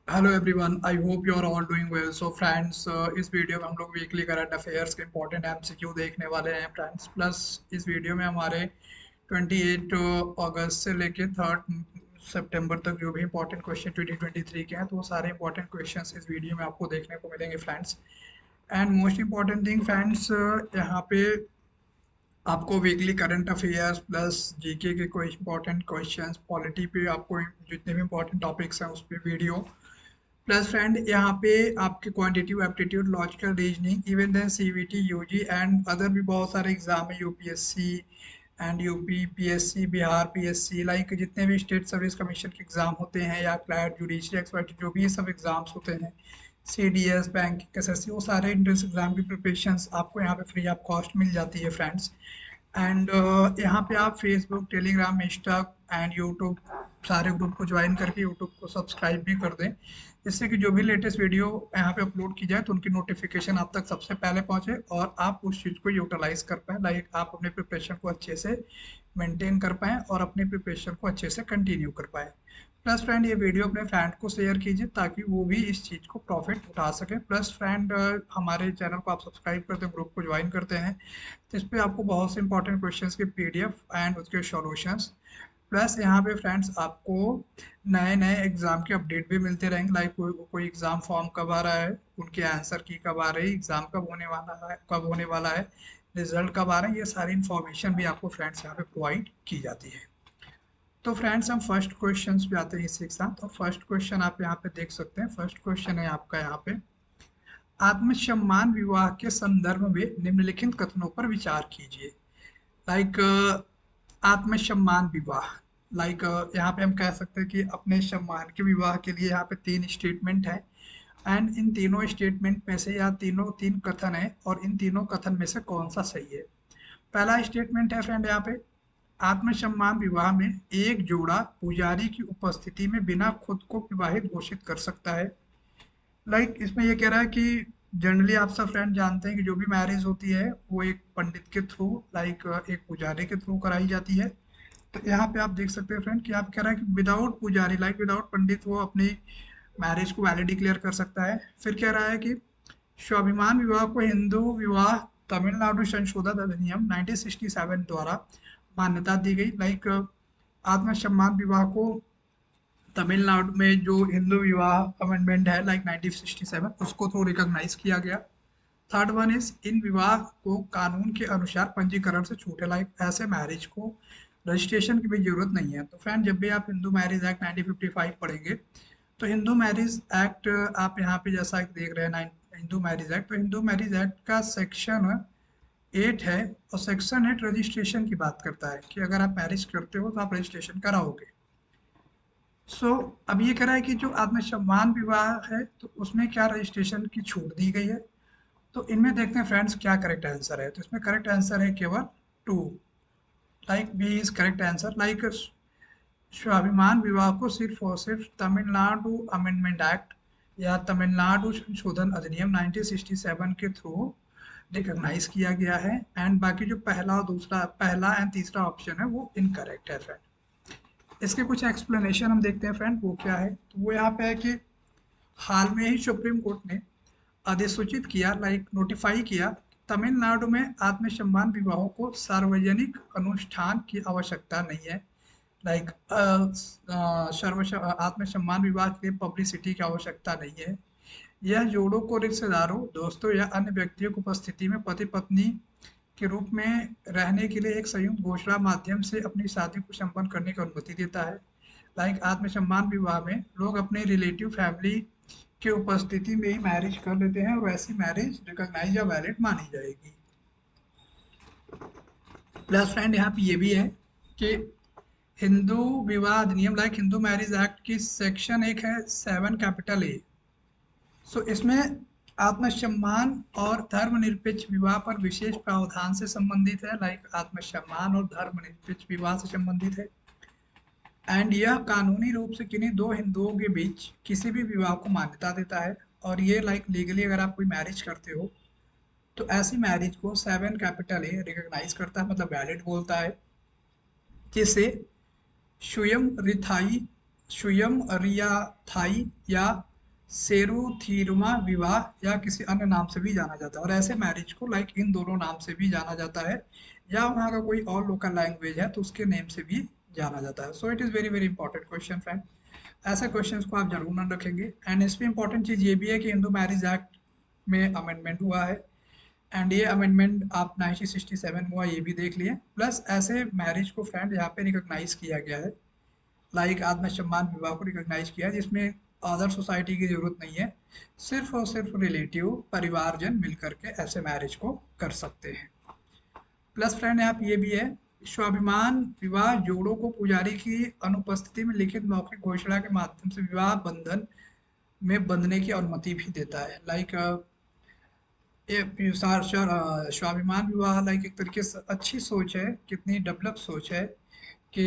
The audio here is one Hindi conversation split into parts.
Hello everyone, I hope you are all doing well. So friends, इस वीडियो में हम लोग वीकली करंट अफेयर्स के इंपॉर्टेंट एमसीक्यू देखने वाले हैं फ्रेंड्स। प्लस इस वीडियो में हमारे 28 अगस्त से लेके 3 सितंबर तक जो भी इंपॉर्टेंट क्वेश्चन 2023 के हैं, तो वो सारे इंपॉर्टेंट क्वेश्चंस इस वीडियो में आपको देखने को मिलेंगे friends. And most important thing friends, यहाँ पे आपको weekly current affairs plus GK के कोई इंपॉर्टेंट क्वेश्चंस, पॉलिटी पे आपको जितने भी इंपॉर्टेंट टॉपिक्स हैं उस पर वीडियो, प्लस फ्रेंड यहाँ पे आपके quantitative aptitude, logical reasoning, even then CVT, UG and other भी बहुत सारे एग्जाम है, UPSC and UP PSC, Bihar PSC, like जितने भी स्टेट सर्विस कमीशन के एग्जाम होते हैं या क्लैट, जुडिशरी एक्सपर्ट, जो भी सब एग्जाम्स होते हैं, सीडीएस, बैंक, एसएससी, वो सारे एंट्रेंस एग्जाम की प्रिपरेशंस आपको यहाँ पे फ्री ऑफ कॉस्ट मिल जाती है फ्रेंड्स। एंड यहाँ पे आप Facebook, Telegram, Insta and YouTube सारे ग्रुप को ज्वाइन करके यूट्यूब को सब्सक्राइब भी कर दें, जिससे कि जो भी लेटेस्ट वीडियो यहाँ पे अपलोड की जाए तो उनकी नोटिफिकेशन आप तक सबसे पहले पहुंचे और आप उस चीज़ को यूटिलाइज कर पाएँ, लाइक आप अपने प्रिपरेशन को अच्छे से मेंटेन कर पाएँ और अपने प्रिपरेशन को अच्छे से कंटिन्यू कर पाएँ। प्लस फ्रेंड, ये वीडियो अपने फ्रेंड को शेयर कीजिए ताकि वो भी इस चीज़ को प्रॉफिट उठा सके। प्लस फ्रेंड, हमारे चैनल को आप सब्सक्राइब करते हैं, ग्रुप को ज्वाइन करते हैं, तो इस पे आपको बहुत से इंपॉर्टेंट क्वेश्चंस के पीडीएफ एंड उसके सॉल्यूशंस, प्लस यहाँ पे फ्रेंड्स आपको नए नए एग्जाम के अपडेट भी मिलते रहेंगे, लाइक कोई एग्जाम फॉर्म कब आ रहा है, उनके आंसर की कब आ रही है, एग्जाम कब होने वाला है, रिजल्ट कब आ रहा है, ये सारी इन्फॉर्मेशन भी आपको फ्रेंड्स यहाँ पे प्रोवाइड की जाती है। तो फ्रेंड्स, हम फर्स्ट क्वेश्चन पे आते हैं इसी के साथ। और फर्स्ट क्वेश्चन आप यहाँ पे देख सकते हैं। फर्स्ट क्वेश्चन है आपका यहाँ पे, आत्मसम्मान विवाह के संदर्भ में निम्नलिखित कथनों पर विचार कीजिए। लाइक आत्मसम्मान विवाह, लाइक यहाँ पे हम कह सकते हैं कि अपने सम्मान के विवाह के लिए यहाँ पे 3 स्टेटमेंट है, एंड इन तीनों स्टेटमेंट में से या तीन कथन है और इन तीनों कथन में से कौन सा सही है। पहला स्टेटमेंट है फ्रेंड यहाँ पे, आत्मसम्मान विवाह में एक जोड़ा पुजारी की उपस्थिति में बिना खुद को विवाहित घोषित कर सकता है। लाइक इसमें ये कह रहा है कि जनरली आप सब फ्रेंड जानते हैं कि जो भी मैरिज होती है वो एक पंडित के थ्रू, लाइक एक पुजारी के थ्रू कराई जाती है। तो यहाँ पे आप देख सकते हैं फ्रेंड कि आप कह रहा है कि विदाउट पुजारी, लाइक विदाउट पंडित, वो अपनी मैरिज को वैलिड डिक्लेयर कर सकता है। फिर कह रहा है कि स्वाभिमान विवाह को हिंदू विवाह तमिलनाडु संशोधन अधिनियम 1967 द्वारा मान्यता दी गई। लाइक आत्मसम्मान विवाह को तमिलनाडु में जो हिंदू विवाह अमेंडमेंट है, लाइक 1967, उसको थ्रू रिकॉग्नाइज किया गया। थर्ड वन इज, इन विवाह को कानून के अनुसार पंजीकरण से छूट है, लाइक ऐसे मैरिज को रजिस्ट्रेशन की भी जरूरत नहीं है। तो फ्रेंड, जब भी आप हिंदू मैरिज एक्ट 1955 पढ़ेंगे, तो हिंदू मैरिज एक्ट आप यहाँ पे जैसा देख रहे हैं हिंदू मैरिज एक्ट, तो हिंदू मैरिज एक्ट का सेक्शन 8 है, और सेक्शन 8 रजिस्ट्रेशन की बात करता है कि अगर आप मैरिज करते हो तो आप रजिस्ट्रेशन कराओगे। अब ये कह रहा है कि जो आत्मसम्मान विवाह है तो उसमें क्या रजिस्ट्रेशन की छूट दी गई है। तो इनमें देखते हैं फ्रेंड्स क्या करेक्ट आंसर है। तो इसमें करेक्ट आंसर है केवल 2, like B is correct answer. Like स्वाभिमान विवाह को सिर्फ और सिर्फ तमिलनाडु अमेंडमेंट एक्ट या तमिलनाडु संशोधन अधिनियम 1967 के थ्रू रिकॉग्नाइज किया गया है, एंड बाकी जो पहला एंड तीसरा ऑप्शन है वो इनकरेक्ट है फ्रेंड। इसके कुछ एक्सप्लेनेशन हम देखते हैं फ्रेंड, वो क्या है। तो वो यहाँ पे है कि हाल में ही सुप्रीम कोर्ट ने अधिसूचित किया, लाइक नोटिफाई किया, तमिलनाडु में आत्मसम्मान विवाहों को सार्वजनिक अनुष्ठान की आवश्यकता नहीं है। लाइक आत्मसम्मान विवाह के लिए पब्लिसिटी की आवश्यकता नहीं है। यह जोड़ों को रिश्तेदारों, दोस्तों या अन्य व्यक्तियों की उपस्थिति में पति पत्नी के रूप में रहने के लिए एक संयुक्त घोषणा माध्यम से अपनी शादी को संपन्न करने की अनुमति देता है। लाइक आत्मसम्मान विवाह में लोग अपने रिलेटिव फैमिली की उपस्थिति में ही मैरिज कर लेते हैं और वैसी मैरिज रिकॉग्नाइज या वैलिड मानी जाएगी। प्लस फ्रेंड, यहाँ पे ये भी है कि हिंदू विवाह अधिनियम, लाइक हिंदू मैरिज एक्ट की सेक्शन एक है 7 A। इसमें आत्मसम्मान और धर्मनिरपेक्ष विवाह पर विशेष प्रावधान से संबंधित है, लाइक आत्मसम्मान और धर्मनिरपेक्ष विवाह से संबंधित है। एंड यह कानूनी रूप से किन्हीं दो हिंदुओं के बीच किसी भी विवाह को मान्यता देता है, और ये लाइक लीगली अगर आप कोई मैरिज करते हो तो ऐसी मैरिज को 7 A रिकॉग्नाइज करता है, मतलब वैलिड बोलता है, जिसे स्वयं रियाथाई या सेरुथीरमा विवाह या किसी अन्य नाम से भी जाना जाता है। और ऐसे मैरिज को लाइक इन दोनों नाम से भी जाना जाता है, या वहाँ का कोई और लोकल लैंग्वेज है तो उसके नेम से भी जाना जाता है। So it is very very important question friend, ऐसे क्वेश्चंस को आप जरूर नोट रखेंगे। एंड इसमें इंपॉर्टेंट चीज़ ये भी है कि हिंदू मैरिज एक्ट में अमेंडमेंट हुआ है, एंड ये अमेंडमेंट आप 1967 में हुआ ये भी देख लिए। प्लस ऐसे मैरिज को फ्रेंड यहाँ पे रिकॉग्नाइज किया गया है, लाइक आत्मसम्मान विवाह को रिकॉग्नाइज किया, जिसमें अदर सोसाइटी की जरूरत नहीं है, सिर्फ और सिर्फ रिलेटिव परिवारजन मिलकर के ऐसे मैरिज को कर सकते हैं। प्लस फ्रेंड यहाँ पे ये भी है, स्वाभिमान विवाह जोड़ों को पुजारी की अनुपस्थिति में लिखित मौखिक घोषणा के माध्यम से विवाह बंधन में बंधने की अनुमति भी देता है। लाइक स्वाभिमान विवाह लाइक एक तरीके से अच्छी सोच है, कितनी डेवलप सोच है कि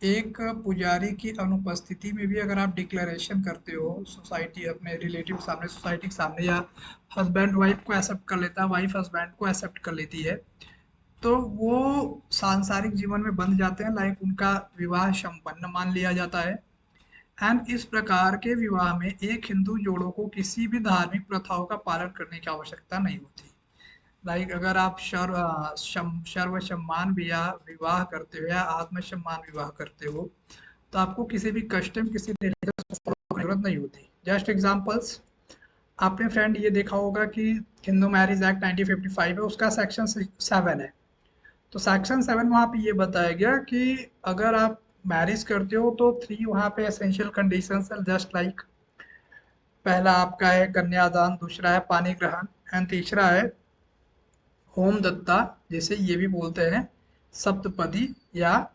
एक पुजारी की अनुपस्थिति में भी अगर आप डिक्लेरेशन करते हो सोसाइटी अपने रिलेटिव सामने, सोसाइटी के सामने, या हस्बैंड वाइफ को एक्सेप्ट कर लेता है, वाइफ हस्बैंड को एक्सेप्ट कर लेती है, तो वो सांसारिक जीवन में बंध जाते हैं, लाइक उनका विवाह संपन्न मान लिया जाता है। एंड इस प्रकार के विवाह में एक हिंदू जोड़ों को किसी भी धार्मिक प्रथाओं का पालन करने की आवश्यकता नहीं होती। लाइक अगर आप सर्व सम्मान विवाह करते हो या आत्म सम्मान विवाह करते हो, तो आपको किसी भी कस्टम, किसी रिलीजन को फॉलो करने की जरूरत नहीं होती। जस्ट एग्जांपल्स, आपने फ्रेंड ये देखा होगा कि हिंदू मैरिज एक्ट 1955 है, उसका सेक्शन 7 है। तो सेक्शन 7 वहाँ पे ये बताया गया कि अगर आप मैरिज करते हो तो 3 वहाँ पे एसेंशियल कंडीशंस है, जस्ट लाइक पहला आपका है कन्यादान, दूसरा है पानी ग्रहण, एंड तीसरा है होम दत्ता, जिसे ये भी बोलते हैं सप्तपदी, या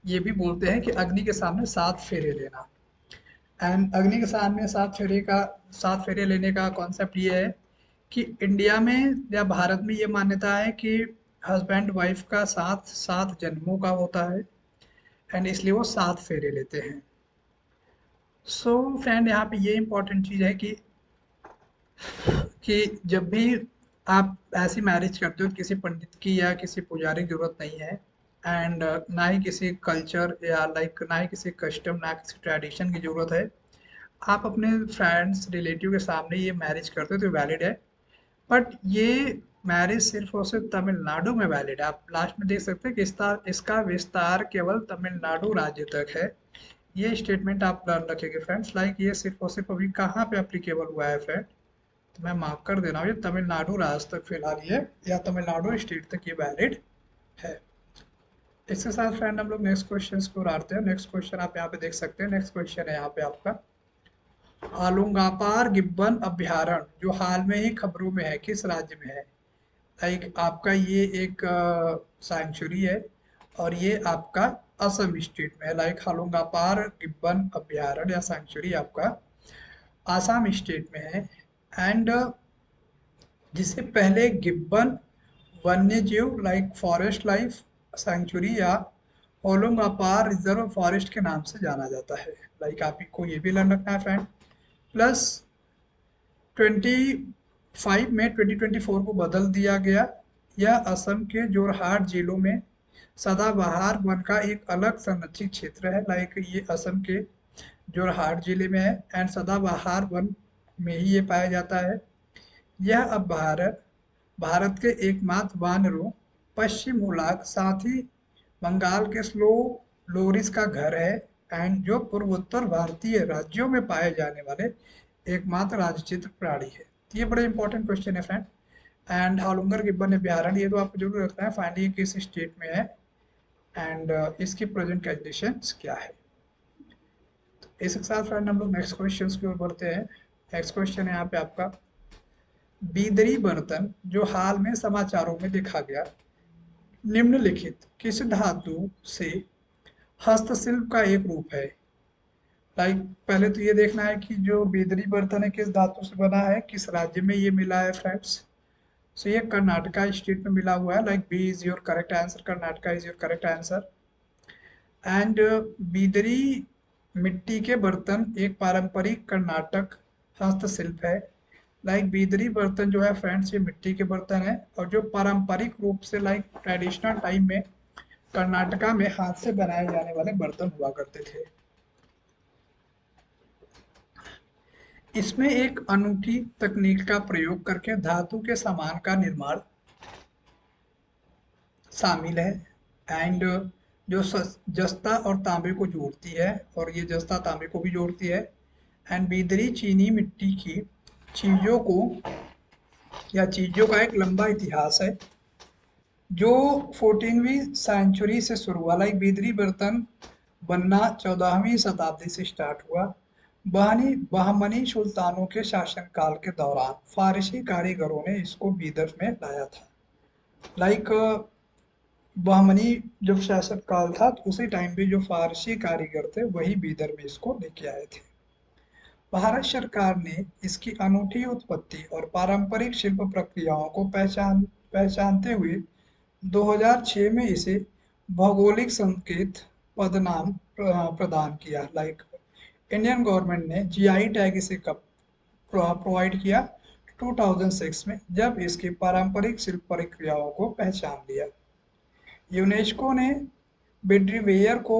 ये भी बोलते हैं कि अग्नि के सामने 7 फेरे लेना। एंड अग्नि के सामने 7 फेरे लेने का कॉन्सेप्ट ये है कि इंडिया में या भारत में ये मान्यता है कि हस्बैंड वाइफ का साथ 7 जन्मों का होता है, एंड इसलिए वो 7 फेरे लेते हैं। सो फ्रेंड यहाँ पे ये इंपॉर्टेंट चीज़ है कि जब भी आप ऐसी मैरिज करते हो तो किसी पंडित की या किसी पुजारी की जरूरत नहीं है, एंड ना ही किसी कल्चर या लाइक ना ही किसी कस्टम, ना किसी ट्रेडिशन की जरूरत है। आप अपने फ्रेंड्स रिलेटिव के सामने ये मैरिज करते हो तो वैलिड है। बट ये मैरिज सिर्फ और सिर्फ तमिलनाडु में वैलिड है। आप लास्ट में देख सकते हैं कि इसका विस्तार केवल तमिलनाडु राज्य तक है। ये स्टेटमेंट आप लर्न रखेंगे फ्रेंड्स, लाइक ये सिर्फ और सिर्फ अभी कहाँ पे अप्लीकेबल हुआ है फ्रेंड, तो मैं मार्क कर दे रहा हूँ, ये तमिलनाडु राज्य तक फिलहाल ये, या तमिलनाडु स्टेट तक ये वैलिड है। इसके साथ फ्रेंड हम लोग नेक्स्ट क्वेश्चन को उड़ाते हैं। नेक्स्ट क्वेश्चन आप यहाँ पे देख सकते हैं। नेक्स्ट क्वेश्चन है यहाँ पे आपका, आलुंगापार गिब्बन अभ्यारण्य जो हाल में ही खबरों में है, किस राज्य में है? लाइक आपका ये एक सैंक्चुरी है, और ये आपका असम स्टेट में है। लाइक हालुंगापार गिब्बन अभ्यारण्य या सैंक्चुरी आपका आसाम स्टेट में है। एंड जिसे पहले गिब्बन वन्य जीव लाइक फॉरेस्ट लाइफ सैंक्चुरी या होलोंगापार रिजर्व फॉरेस्ट के नाम से जाना जाता है। लाइक आपको ये भी लर्न रखना है फ्रेंड। प्लस 25 मई 2024 को बदल दिया गया। यह असम के जोरहाट जिलों में सदाबहार वन का एक अलग संरक्षित क्षेत्र है। लाइक ये असम के जोरहाट जिले में है, एंड सदाबहार वन में ही ये पाया जाता है। यह अब भारत के एकमात्र वानरों पश्चिम उलाक, साथ ही बंगाल के स्लो लोरिस का घर है, एंड जो पूर्वोत्तर भारतीय राज्यों में पाए जाने वाले एकमात्र राजचित्र प्राणी है। तो ये बड़े इंपॉर्टेंट क्वेश्चन है फ्रेंड। एंड हालुंगर गिब्बन अभ्यारण्य, ये तो आपको जरूर रखना है, फाइनली किस स्टेट में है, एंड इसकी प्रेजेंट कंडीशन क्या है। तो इसके साथ फ्रेंड हम लोग नेक्स्ट क्वेश्चन की ओर बढ़ते हैं। नेक्स्ट क्वेश्चन है यहाँ पे आपका, बीदरी बर्तन जो हाल में समाचारों में देखा गया, निम्नलिखित किस धातु से हस्तशिल्प का एक रूप है? लाइक पहले तो ये देखना है कि जो बीदरी बर्तन है किस धातु से बना है, किस राज्य में ये मिला है फ्रेंड्स। सो ये कर्नाटका स्टेट में मिला हुआ है। Like B is your correct answer, Karnataka is your correct answer. And Bidri मिट्टी के बर्तन एक पारंपरिक कर्नाटक हस्तशिल्प है। लाइक बीदरी बर्तन जो है फ्रेंड्स, ये मिट्टी के बर्तन है, और जो पारंपरिक रूप से लाइक ट्रेडिशनल टाइम में कर्नाटका में हाथ से बनाए जाने वाले बर्तन हुआ करते थे। इसमें एक अनूठी तकनीक का प्रयोग करके धातु के सामान का निर्माण शामिल है। एंड जो जस्ता और तांबे को जोड़ती है, और ये जस्ता तांबे को भी जोड़ती है। एंड बीदरी चीनी मिट्टी की चीजों को या चीजों का एक लंबा इतिहास है जो 14वीं सेंचुरी से शुरू हुआ। लाइक बिदरी बर्तन बनना 14वीं शताब्दी से स्टार्ट हुआ। बहमनी सुल्तानों के शासनकाल के दौरान फारसी कारीगरों ने इसको बीदर में लाया था। लाइक बहमनी जब शासनकाल था तो उसी टाइम पे जो फारसी कारीगर थे वही बीदर में इसको लेके आए थे। भारत सरकार ने इसकी अनूठी उत्पत्ति और पारंपरिक शिल्प प्रक्रियाओं को पहचानते हुए 2006 में इसे भौगोलिक संकेत पदनाम प्रदान किया। लाइक इंडियन गवर्नमेंट ने जीआई टैग इसे कब प्रोवाइड किया? 2006 में, जब इसकी पारंपरिक शिल्प प्रक्रियाओं को पहचान लिया। यूनेस्को ने बेड्रीवेयर को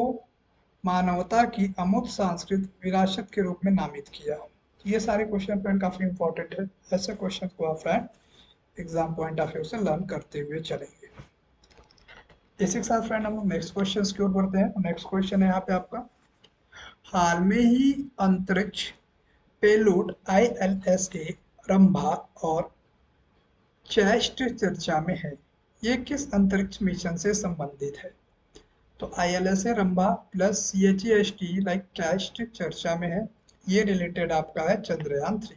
मानवता की अमूर्त सांस्कृतिक विरासत के रूप में नामित किया। ये सारे क्वेश्चन फ्रेंड काफी इंपॉर्टेंट है। ऐसे क्वेश्चन को आप friend exam point of view से लर्न करते हुए चलेंगे। इसी के साथ फ्रेंड हम लोग नेक्स्ट क्वेश्चन की ओर बढ़ते हैं। नेक्स्ट क्वेश्चन है यहाँ पे आपका, हाल में ही अंतरिक्ष पेलोड ILSA रंभा और चेस्ट चर्चा में है। ये किस अंतरिक्ष मिशन से संबंधित है? तो ILSA Rambha plus CHEST like chest चर्चा में है। ये रिलेटेड आपका है चंद्रयान 3।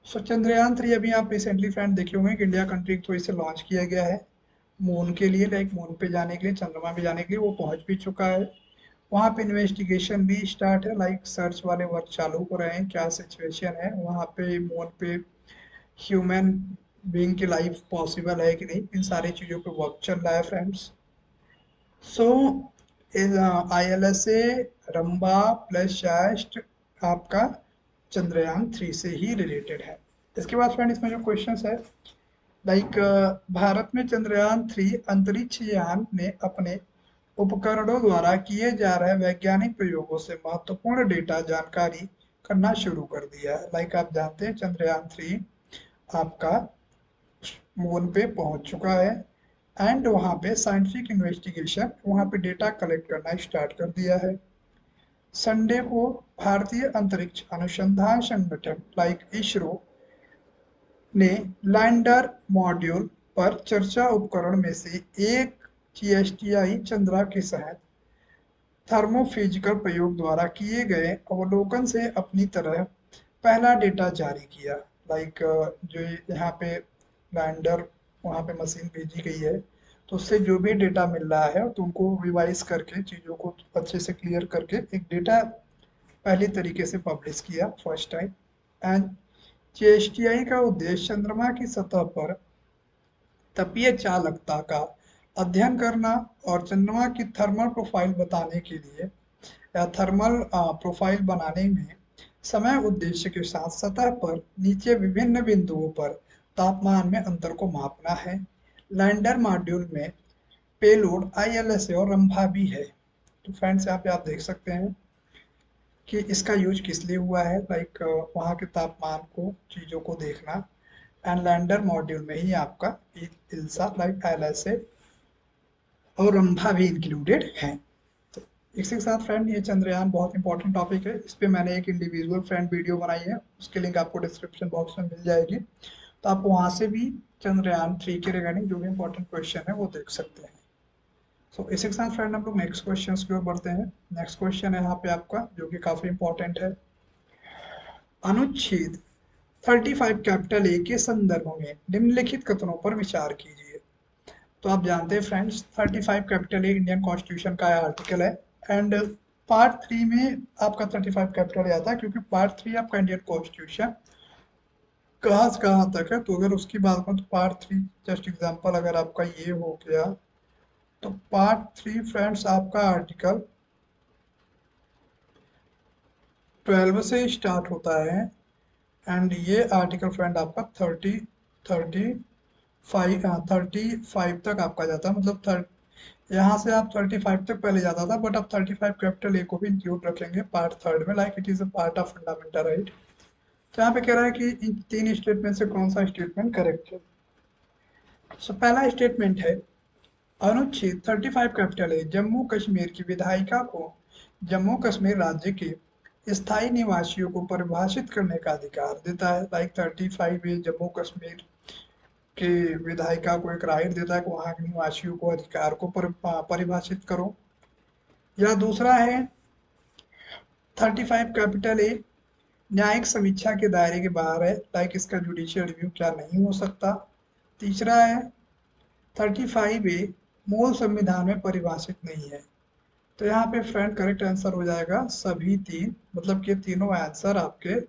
सो चंद्रयान 3 अभी आप रिसेंटली फ्रेंड देखे होंगे कि इंडिया कंट्री थ्रू इसे लॉन्च किया गया है मून के लिए। लाइक मून पे जाने के लिए, चंद्रमा पे जाने के लिए वो पहुंच भी चुका है। वहाँ पे इन्वेस्टिगेशन भी स्टार्ट है। लाइक सर्च वाले वर्क चालू हो रहे हैं, क्या सिचुएशन है वहाँ पे मून पे, ह्यूमन बीइंग की लाइफ पॉसिबल है कि नहीं, इन सारी चीज़ों पे वर्क चल रहा है फ्रेंड्स। सो ILSA रंबा प्लस शास्ट आपका चंद्रयान 3 से ही रिलेटेड है। इसके बाद फ्रेंड इसमें जो क्वेश्चन है, लाइक भारत में चंद्रयान 3 अंतरिक्ष यान ने अपने उपकरणों द्वारा किए जा रहे वैज्ञानिक प्रयोगों से महत्वपूर्ण डेटा जानकारी करना शुरू कर दिया है। लाइक आप जानते हैं चंद्रयान 3 आपका मून पे पहुंच चुका है एंड वहां पे साइंटिफिक इन्वेस्टिगेशन, वहां पे डेटा कलेक्ट करना स्टार्ट कर दिया है। संडे को भारतीय अंतरिक्ष अनुसंधान संगठन लाइक इसरो ने लैंडर मॉड्यूल पर चर्चा उपकरण में से एक GSTI चंद्रा के साथ थर्मोफिजिकल प्रयोग द्वारा किए गए अवलोकन से अपनी तरह पहला डेटा जारी किया। लाइक जो यहाँ पे लैंडर वहाँ पे मशीन भेजी गई है तो उससे जो भी डेटा मिल रहा है तो उनको रिवाइज करके चीज़ों को अच्छे से क्लियर करके एक डेटा पहली तरीके से पब्लिश किया फर्स्ट टाइम। एंड GSTI का उद्देश्य चंद्रमा की सतह पर तापीय चालकता का अध्ययन करना और चंद्रमा की थर्मल प्रोफाइल बताने के लिए या थर्मल प्रोफाइल बनाने में समय उद्देश्य के साथ सतह पर नीचे विभिन्न बिंदुओं पर तापमान में अंतर को मापना है। लैंडर मॉड्यूल में पेलोड ILSA और रंभा भी है। तो फ्रेंड्स यहाँ पे आप देख सकते हैं कि इसका यूज किस लिए हुआ है। लाइक वहाँ के तापमान को, चीज़ों को देखना। एंड लैंडर मॉड्यूल में ही आपका इल्सा लाइक ILSA और रंभा भी इंक्लूडेड है। तो इसी के साथ फ्रेंड ये चंद्रयान बहुत इंपॉर्टेंट टॉपिक है। इस पे मैंने एक इंडिविजुअल फ्रेंड वीडियो बनाई है, उसके लिंक आपको डिस्क्रिप्शन बॉक्स में मिल जाएगी, तो आप वहाँ से भी चंद्रयान 3 के रिगार्डिंग जो भी इंपॉर्टेंट क्वेश्चन है वो देख सकते हैं। सो इसी के साथ फ्रेंड हम लोग नेक्स्ट क्वेश्चन की ओर बढ़ते हैं। नेक्स्ट क्वेश्चन है यहाँ पे आपका जो कि काफी इंपॉर्टेंट है। अनुच्छेद 35 कैपिटल A के संदर्भ में निम्नलिखित कथनों पर विचार कीजिए। तो आप जानते हैं friends 35 capital A Indian constitution का आर्टिकल है। एंड पार्ट 3 में आपका 35 कैपिटल आता है क्योंकि पार्ट 3 आपका इंडियन कॉन्स्टिट्यूशन कहाँ से कहाँ तक है। तो अगर उसकी बात करूँ तो पार्ट 3 जस्ट एग्जांपल अगर आपका ये हो गया तो पार्ट 3 फ्रेंड्स आपका आर्टिकल 12 से स्टार्ट होता है एंड ये आर्टिकल फ्रेंड आपका 35 तक आपका जाता है। मतलब यहाँ से आप 35 तक पहले जाता था, बट अब 35 कैपिटल A को भी इंक्लूड रखेंगे पार्ट 3 में। Like it is a part of fundamental right. तो यहाँ पे कह रहा है कि इन तीन स्टेटमेंट से कौन सा स्टेटमेंट करेक्ट है। सो पहला स्टेटमेंट है, अनुच्छेद 35 कैपिटल है जम्मू कश्मीर की विधायिका को जम्मू कश्मीर राज्य के स्थायी निवासियों को परिभाषित करने का अधिकार देता है। लाइक 35 ए जम्मू कश्मीर के विधायिका को एक राइट देता है कि वहाँ के निवासियों को अधिकार को परिभाषित करो। या दूसरा है 35 कैपिटल ए न्यायिक समीक्षा के दायरे के बाहर है, लाइक इसका जुडिशियल रिव्यू क्या नहीं हो सकता। तीसरा है 35 ए मूल संविधान में परिभाषित नहीं है। तो यहाँ पे फ्रेंड करेक्ट आंसर हो जाएगा सभी तीन, मतलब कि तीनों आंसर आपके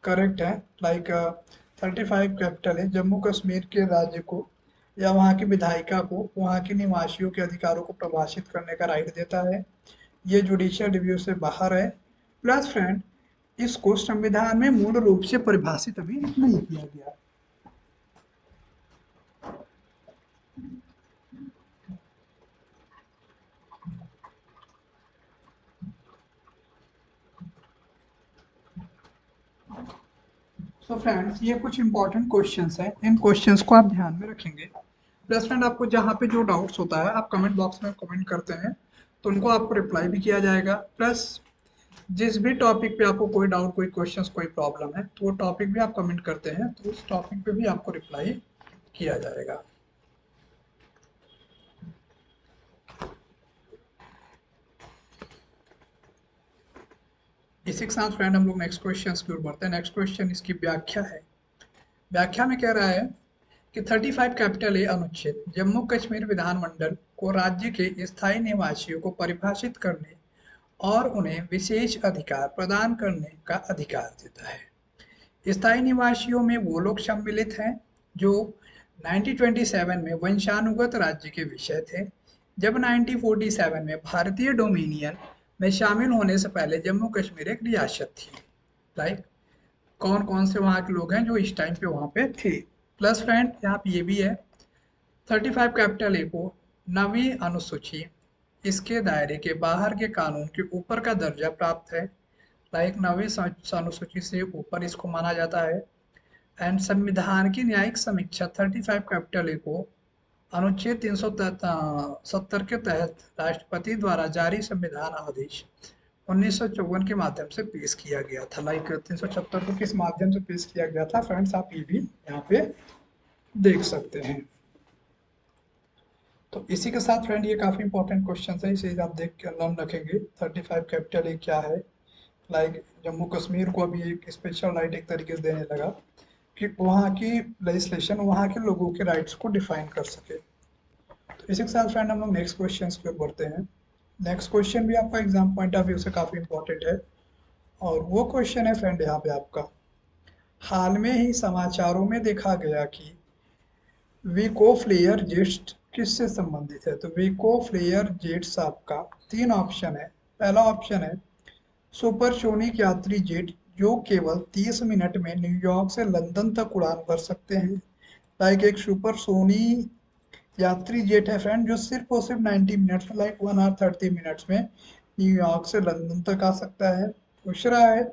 करेक्ट है। लाइक 35 कैपिटल है जम्मू कश्मीर के राज्य को या वहाँ की विधायिका को वहाँ के निवासियों के अधिकारों को परिभाषित करने का राइट देता है, ये जुडिशियल रिव्यू से बाहर है। प्लस फ्रेंड इसको संविधान में मूल रूप से परिभाषित अभी नहीं किया गया। सो फ्रेंड्स ये कुछ इंपॉर्टेंट क्वेश्चंस हैं, इन क्वेश्चंस को आप ध्यान में रखेंगे। प्लस फ्रेंड आपको जहाँ पे जो डाउट्स होता है आप कमेंट बॉक्स में कमेंट करते हैं तो उनको आपको रिप्लाई भी किया जाएगा। प्लस जिस भी टॉपिक पे आपको कोई डाउट, कोई क्वेश्चंस, कोई प्रॉब्लम है तो वो टॉपिक भी आप कमेंट करते हैं तो उस टॉपिक पे भी आपको रिप्लाई किया जाएगा। इसी के साथ फ्रेंड हम लोग नेक्स्ट क्वेश्चन की ओर बढ़ते हैं। नेक्स्ट क्वेश्चन इसकी व्याख्या है। व्याख्या में कह रहा है कि 35 कैपिटल ए अनुच्छेद जम्मू कश्मीर विधानमंडल को राज्य के स्थायी निवासियों को परिभाषित करने और उन्हें विशेष अधिकार प्रदान करने का अधिकार देता है। स्थायी निवासियों में वो लोग सम्मिलित हैं जो 1927 में वंशानुगत राज्य के विषय थे, जब 1947 में भारतीय डोमिनियन में शामिल होने से पहले जम्मू कश्मीर एक रियासत थी। लाइक कौन कौन से वहाँ के लोग हैं जो इस टाइम पे वहाँ पे थे। प्लस फ्रेंड यहाँ पे ये भी है 35 कैपिटल ए को नवीं अनुसूची इसके दायरे के बाहर के कानून के ऊपर का दर्जा प्राप्त है। लाइक नवीं अनुसूची से ऊपर इसको माना जाता है। एंड संविधान की न्यायिक समीक्षा 35 कैपिटल ए को अनुच्छेद 370 के तहत राष्ट्रपति द्वारा जारी संविधान आदेश 1954 के माध्यम से पेश किया गया था। लाइक 376 को किस माध्यम से पेश किया गया था फ्रेंड्स आप ये भी यहाँ पे देख सकते हैं। तो इसी के साथ फ्रेंड ये काफी इंपॉर्टेंट क्वेश्चन है, इसे आप देख के लर्न रखेंगे। 35 कैपिटल ए क्या है। लाइक जम्मू कश्मीर को अभी एक स्पेशल राइट एक तरीके से देने लगा कि वहाँ की लेजिस्लेशन वहाँ के लोगों के राइट्स को डिफाइन कर सके। तो इसी के साथ फ्रेंड हम लोग नेक्स्ट क्वेश्चन की ओर बढ़ते हैं। नेक्स्ट क्वेश्चन भी आपका एग्जाम पॉइंट ऑफ व्यू से काफी इंपॉर्टेंट है और वो क्वेश्चन है फ्रेंड यहाँ पे आपका, हाल में ही समाचारों में देखा गया कि विको फ्लेयर जेट्स किससे संबंधित है। तो विको फ्लेयर जेट्स आपका तीन ऑप्शन है। पहला ऑप्शन है सुपरसोनिक यात्री जेट जो केवल 30 मिनट में न्यूयॉर्क से लंदन तक उड़ान भर सकते हैं। लाइक एक सुपरसोनिक यात्री जेट है फ्रेंड जो सिर्फ और सिर्फ 90 मिनट्स में, लाइक 1 आवर 30 मिनट्स में न्यूयॉर्क से लंदन तक आ सकता है। दूसरा है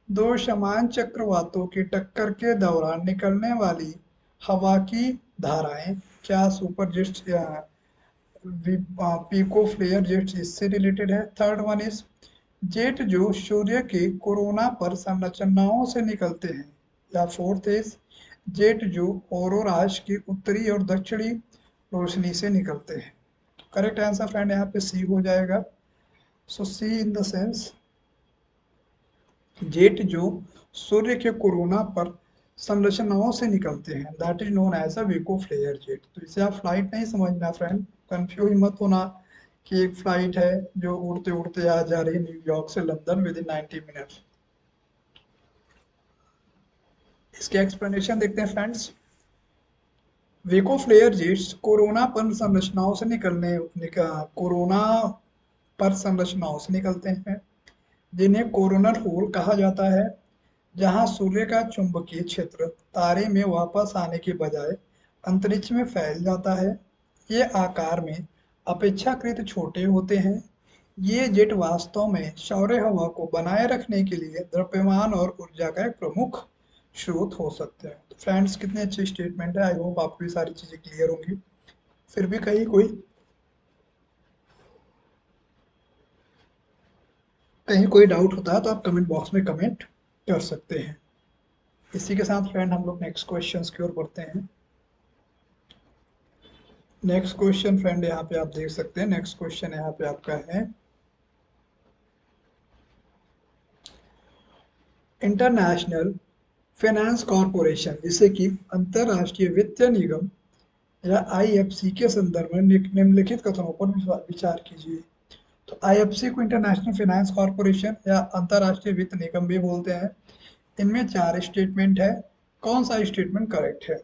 दो समान चक्रवातों की टक्कर के दौरान निकलने वाली हवा की धाराएं क्या सुपर जेट्स या पीको फ्लेयर जेट्स इससे रिलेटेड है। थर्ड वन इज जेट जो सूर्य के कोरोना पर संरचनाओं से निकलते हैं। या फोर्थ इज जेट जो औरोराज की उत्तरी और दक्षिणी रोशनी से निकलते हैं। करेक्ट आंसर फ्रेंड यहाँ पे सी हो जाएगा। So C in the sense jet जो सूर्य के कोरोना पर संरचनाओं से निकलते हैं, that is known as a vico flare jet. तो इसे आप फ्लाइट नहीं समझना फ्रेंड, कंफ्यूज मत होना कि एक फ्लाइट है जो उड़ते उड़ते आ जा रही है न्यूयॉर्क से लंदन विद इन 90 मिनट्स। इसके एक्सप्लेनेशन देखते हैं फ्रेंड्स। विको फ्लेयर जेट्स कोरोना पर संरचनाओं से निकलते हैं जिन्हें कोरोनर होल कहा जाता है, जहां सूर्य का चुंबकीय क्षेत्र तारे में वापस आने के बजाय अंतरिक्ष में फैल जाता है। ये आकार में अपेक्षाकृत छोटे होते हैं। ये जेट वास्तव में सौर हवा को बनाए रखने के लिए द्रव्यमान और ऊर्जा का एक प्रमुख स्रोत हो सकते हैं। तो फ्रेंड्स कितने अच्छे स्टेटमेंट है, आई होप आपको ये सारी चीज़ें क्लियर होंगी। फिर भी कहीं कोई डाउट होता है तो आप कमेंट बॉक्स में कमेंट कर सकते हैं। इसी के साथ फ्रेंड हम लोग नेक्स्ट क्वेश्चन की ओर बढ़ते हैं। नेक्स्ट क्वेश्चन फ्रेंड यहाँ पे आप देख सकते हैं, नेक्स्ट क्वेश्चन यहाँ पे आपका है, इंटरनेशनल फाइनेंस कॉरपोरेशन जिसे कि अंतरराष्ट्रीय वित्तीय निगम या आईएफसी के संदर्भ में निम्नलिखित कथनों पर विचार कीजिए। तो आईएफसी को इंटरनेशनल फाइनेंस कॉरपोरेशन या अंतरराष्ट्रीय वित्त निगम भी बोलते हैं। इनमें चार स्टेटमेंट है, कौन सा स्टेटमेंट करेक्ट है?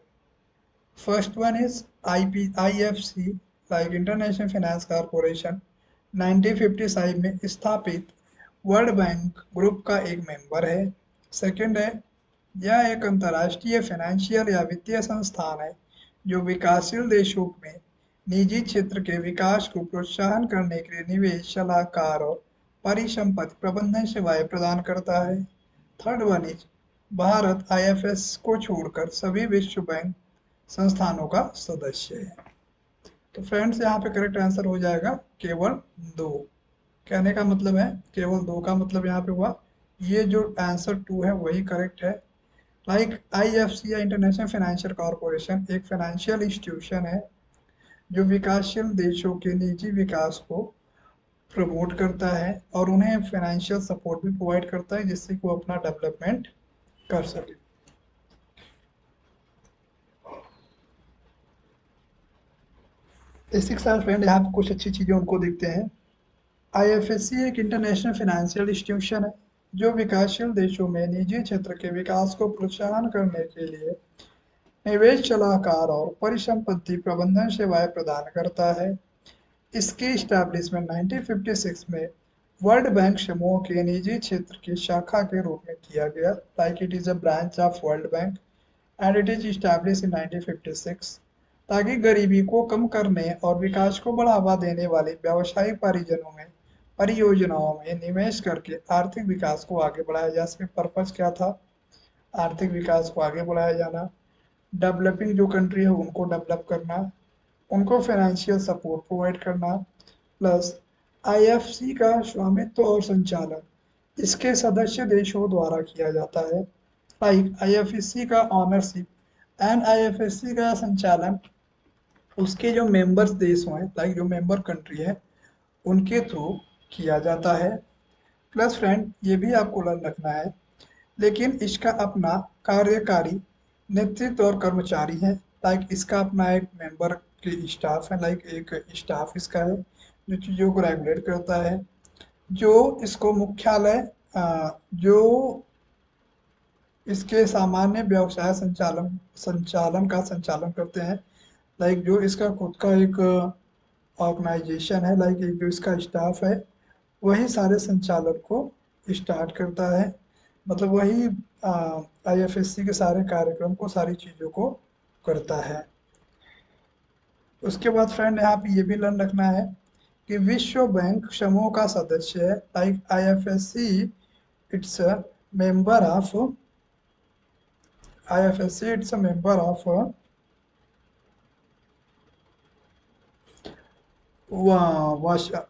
First one is IFC like international finance corporation 1957 में स्थापित वर्ल्ड बैंक ग्रुप का एक मेंबर है। सेकंड है, यह एक अंतर्राष्ट्रीय फाइनेंशियल या वित्तीय संस्थान है जो विकासशील देशों में निजी क्षेत्र के विकास को प्रोत्साहन करने के लिए निवेश, सलाहकार और परिसंपत्ति प्रबंधन सेवाएं प्रदान करता है। Third one is, Bharat IFS को छोड़कर सभी विश्व बैंक संस्थानों का सदस्य है। तो फ्रेंड्स यहाँ पे करेक्ट आंसर हो जाएगा केवल दो। कहने का मतलब है केवल दो का मतलब यहाँ पे हुआ ये जो आंसर टू है वही करेक्ट है। लाइक आईएफसी या इंटरनेशनल फाइनेंशियल कॉरपोरेशन एक फाइनेंशियल इंस्टीट्यूशन है जो विकासशील देशों के निजी विकास को प्रमोट करता है और उन्हें फाइनेंशियल सपोर्ट भी प्रोवाइड करता है जिससे कि वो अपना डेवलपमेंट कर सके। इसी के साथ फ्रेंड यहाँ पे कुछ अच्छी चीज़ें उनको देखते हैं। आईएफएससी एक इंटरनेशनल फाइनेंशियल इंस्टीट्यूशन है जो विकासशील देशों में निजी क्षेत्र के विकास को प्रोत्साहन करने के लिए निवेश, सलाहकार और परिसंपत्ति प्रबंधन सेवाएं प्रदान करता है। इसकी इस्टेब्लिशमेंट 1956 में वर्ल्ड बैंक समूह के निजी क्षेत्र की शाखा के रूप में किया गया। Like it is a branch of world bank and it is establish in 1956 ताकि गरीबी को कम करने और विकास को बढ़ावा देने वाले व्यवसायिक परियोजनाओं में निवेश करके आर्थिक विकास को आगे बढ़ाया जा सके। पर्पज क्या था? आर्थिक विकास को आगे बढ़ाया जाना, डेवलपिंग जो कंट्री है उनको डेवलप करना, उनको फाइनेंशियल सपोर्ट प्रोवाइड करना, प्लस आईएफसी का स्वामित्व और संचालन इसके सदस्य देशों द्वारा किया जाता है। लाइक आईएफएससी का ऑनरशिप एंड आईएफएससी का संचालन उसके जो मेंबर्स देश हैं, लाइक जो मेंबर कंट्री है उनके थ्रू किया जाता है। प्लस फ्रेंड ये भी आपको लर्न रखना है, लेकिन इसका अपना कार्यकारी नेतृत्व और कर्मचारी है। लाइक इसका अपना एक मेंबर के स्टाफ है, लाइक एक स्टाफ इसका है जो चीज़ों को रेगुलेट करता है, जो इसको मुख्यालय जो इसके सामान्य व्यवसाय संचालन संचालन का संचालन करते हैं। लाइक जो इसका खुद का एक ऑर्गेनाइजेशन है, लाइक एक जो इसका स्टाफ है वही सारे संचालन को स्टार्ट करता है, मतलब वही आईएफएससी के सारे कार्यक्रम को सारी चीज़ों को करता है। उसके बाद फ्रेंड यहाँ पे ये भी लर्न रखना है कि विश्व बैंक समूह का सदस्य है। Like IFSC it's a member of IFSC it's a member of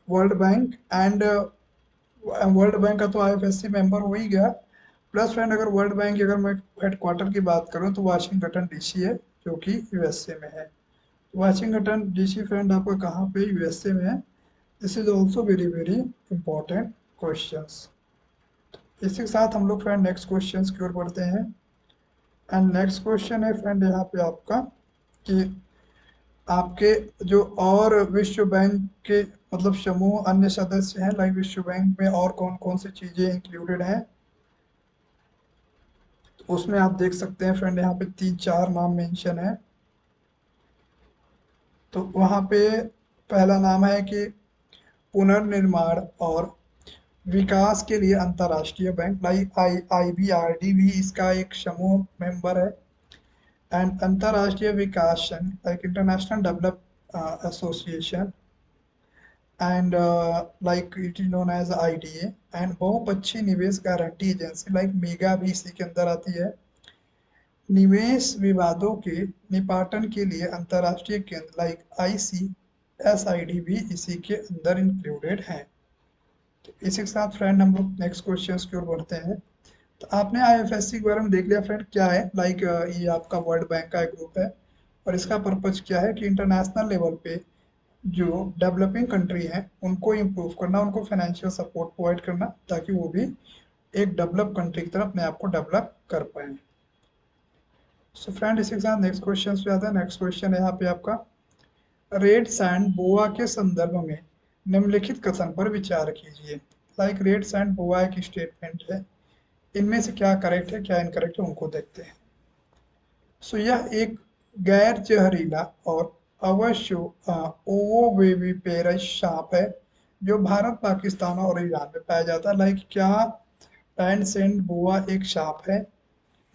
world bank and world bank का तो आईएफएससी मेंबर हो ही गया। प्लस फ्रेंड अगर वर्ल्ड बैंक की अगर मैं हेडक्वार्टर की बात करूं तो वाशिंगटन डीसी है जो कि यूएसए में है। वाशिंगटन डीसी फ्रेंड आपका कहाँ पे? यूएसए में है। This is also very very important questions. इसी के साथ हम लोग फ्रेंड नेक्स्ट क्वेश्चन की ओर बढ़ते हैं। एंड नेक्स्ट क्वेश्चन है फ्रेंड यहाँ पे आपका कि आपके जो और विश्व बैंक के मतलब समूह अन्य सदस्य हैं, लाइक विश्व बैंक में और कौन कौन सी चीजें इंक्लूडेड हैं, उसमें आप देख सकते हैं फ्रेंड यहाँ पे तीन चार नाम मेंशन है। तो वहाँ पे पहला नाम है कि पुनर्निर्माण और विकास के लिए अंतर्राष्ट्रीय बैंक, लाइक आईबीआरडी भी इसका एक समूह मेंबर है। एंड अंतर्राष्ट्रीय विकास संघ like international develop association and like it is known as IDA and बहुपक्षीय निवेश गारंटी एजेंसी लाइक मेगा भी इसी के अंदर आती है। निवेश विवादों के निपाटन के लिए अंतर्राष्ट्रीय केंद्र लाइक ICSID भी इसी के अंदर इंक्लूडेड है। तो इसी के साथ फ्रेंड हम लोग नेक्स्ट क्वेश्चन की ओर बढ़ते हैं। तो आपने IFSC के बारे में देख लिया फ्रेंड, क्या है लाइक ये आपका वर्ल्ड बैंक का एक ग्रुप है और इसका पर्पज क्या है कि इंटरनेशनल लेवल पे जो डेवलपिंग कंट्री हैं उनको इम्प्रूव करना, उनको फाइनेंशियल सपोर्ट प्रोवाइड करना ताकि वो भी एक डेवलप कंट्री की तरफ अपने आप को डेवलप कर पाए। सो फ्रेंड इसी के साथ नेक्स्ट क्वेश्चन पे आता है। नेक्स्ट क्वेश्चन है यहाँ पे आपका, रेड सैंड बोआ के संदर्भ में निम्नलिखित कथन पर विचार कीजिए। लाइक रेड सैंड बोआ एक स्टेटमेंट है, इनमें से क्या करेक्ट है क्या इनकरेक्ट है उनको देखते हैं। सो यह एक गैर जहरीला और अवश्य ओवोविविपेरस सांप है जो भारत, पाकिस्तान और ईरान में पाया जाता है। लाइक क्या रैंड सैंड बोआ एक सांप है,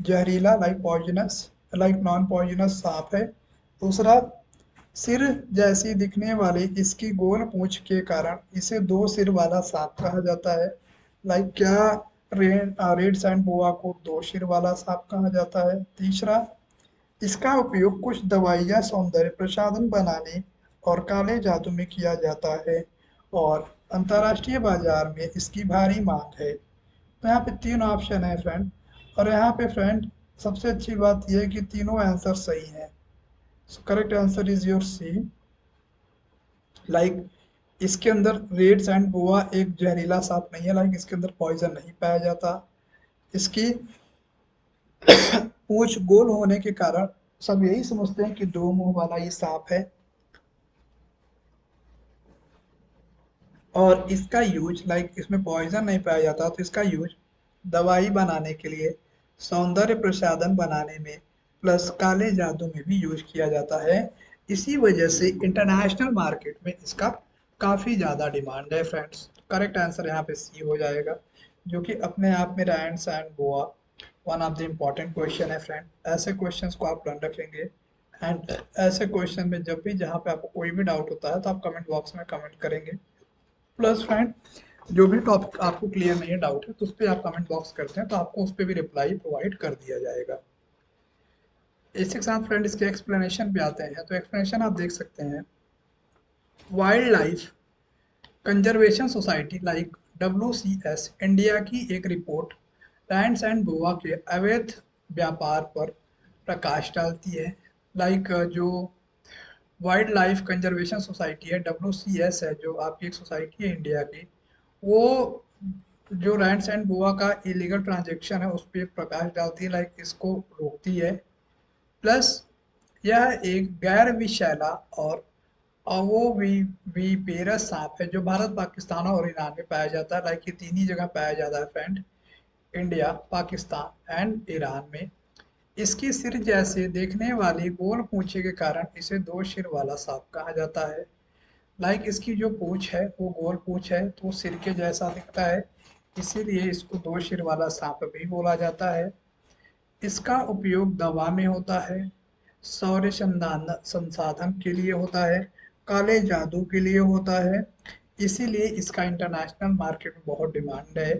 जहरीला like poisonous, like non poisonous सांप है। दूसरा, सिर जैसी दिखने वाली इसकी गोल पूंछ के कारण इसे दो सिर वाला सांप कहा जाता है। लाइक क्या रेड सैंड बोआ को दो सिर वाला सांप कहा जाता है। तीसरा, इसका उपयोग कुछ दवाइयां सौंदर्य प्रसाधन बनाने और काले जादू में किया जाता है और अंतर्राष्ट्रीय बाजार में इसकी भारी मांग है। तो यहाँ पे तीन ऑप्शन है फ्रेंड, और यहाँ पे फ्रेंड सबसे अच्छी बात यह है कि तीनों आंसर सही है। So correct answer is your C. Like इसके अंदर रेड सैंड बोआ एक जहरीला सांप नहीं है, लाइक इसके अंदर पॉइजन नहीं पाया जाता। इसकी पूंछ गोल होने के कारण सब यही समझते हैं कि दो मुंह वाला ये सांप है। और इसका यूज लाइक इसमें पॉइजन नहीं पाया जाता, तो इसका यूज दवाई बनाने के लिए, सौंदर्य प्रसाधन बनाने में, प्लस काले जादू में भी यूज किया जाता है। इसी वजह से इंटरनेशनल मार्केट में इसका काफ़ी ज़्यादा डिमांड है फ्रेंड्स। करेक्ट आंसर यहाँ पे सी हो जाएगा, जो कि अपने आप में red sand boa one of the important question है फ्रेंड। ऐसे क्वेश्चंस को आप रन रखेंगे एंड ऐसे क्वेश्चन में जब भी जहाँ पे आपको कोई भी डाउट होता है तो आप कमेंट बॉक्स में कमेंट करेंगे। प्लस फ्रेंड जो भी टॉपिक आपको क्लियर नहीं है, डाउट है, तो उस पर आप कमेंट बॉक्स करते हैं तो आपको उस पर भी रिप्लाई प्रोवाइड कर दिया जाएगा। इसी के साथ फ्रेंड इसके एक्सप्लेनेशन पे आते हैं। तो एक्सप्लेनेशन आप देख सकते हैं, wild life conservation society like WCS India की एक रिपोर्ट रैंड्स एंड बोआ के अवैध व्यापार पर प्रकाश डालती है। लाइक जो वाइल्ड लाइफ कंजर्वेशन सोसाइटी है, WCS है, जो आपकी एक सोसाइटी है इंडिया की, वो जो रैंड्स एंड गोवा का इलीगल ट्रांजेक्शन है उस पर प्रकाश डालती है, लाइक इसको रोकती है। प्लस यह एक गैर विषैला और अवोविविपेरस सांप है जो भारत, पाकिस्तान और ईरान में पाया जाता है। लाइक ये तीन ही जगह पाया जाता है friend, India, Pakistan and Iran में। इसकी सिर जैसे देखने वाली गोल पूंछे के कारण इसे दो सिर वाला सांप कहा जाता है। लाइक इसकी जो पूंछ है वो गोल पूंछ है तो सिर के जैसा दिखता है, इसीलिए इसको दो सिर वाला सांप भी बोला जाता है। इसका उपयोग दवा में होता है, सौर्य संसाधन के लिए होता है, काले जादू के लिए होता है, इसीलिए इसका इंटरनेशनल मार्केट में बहुत डिमांड है।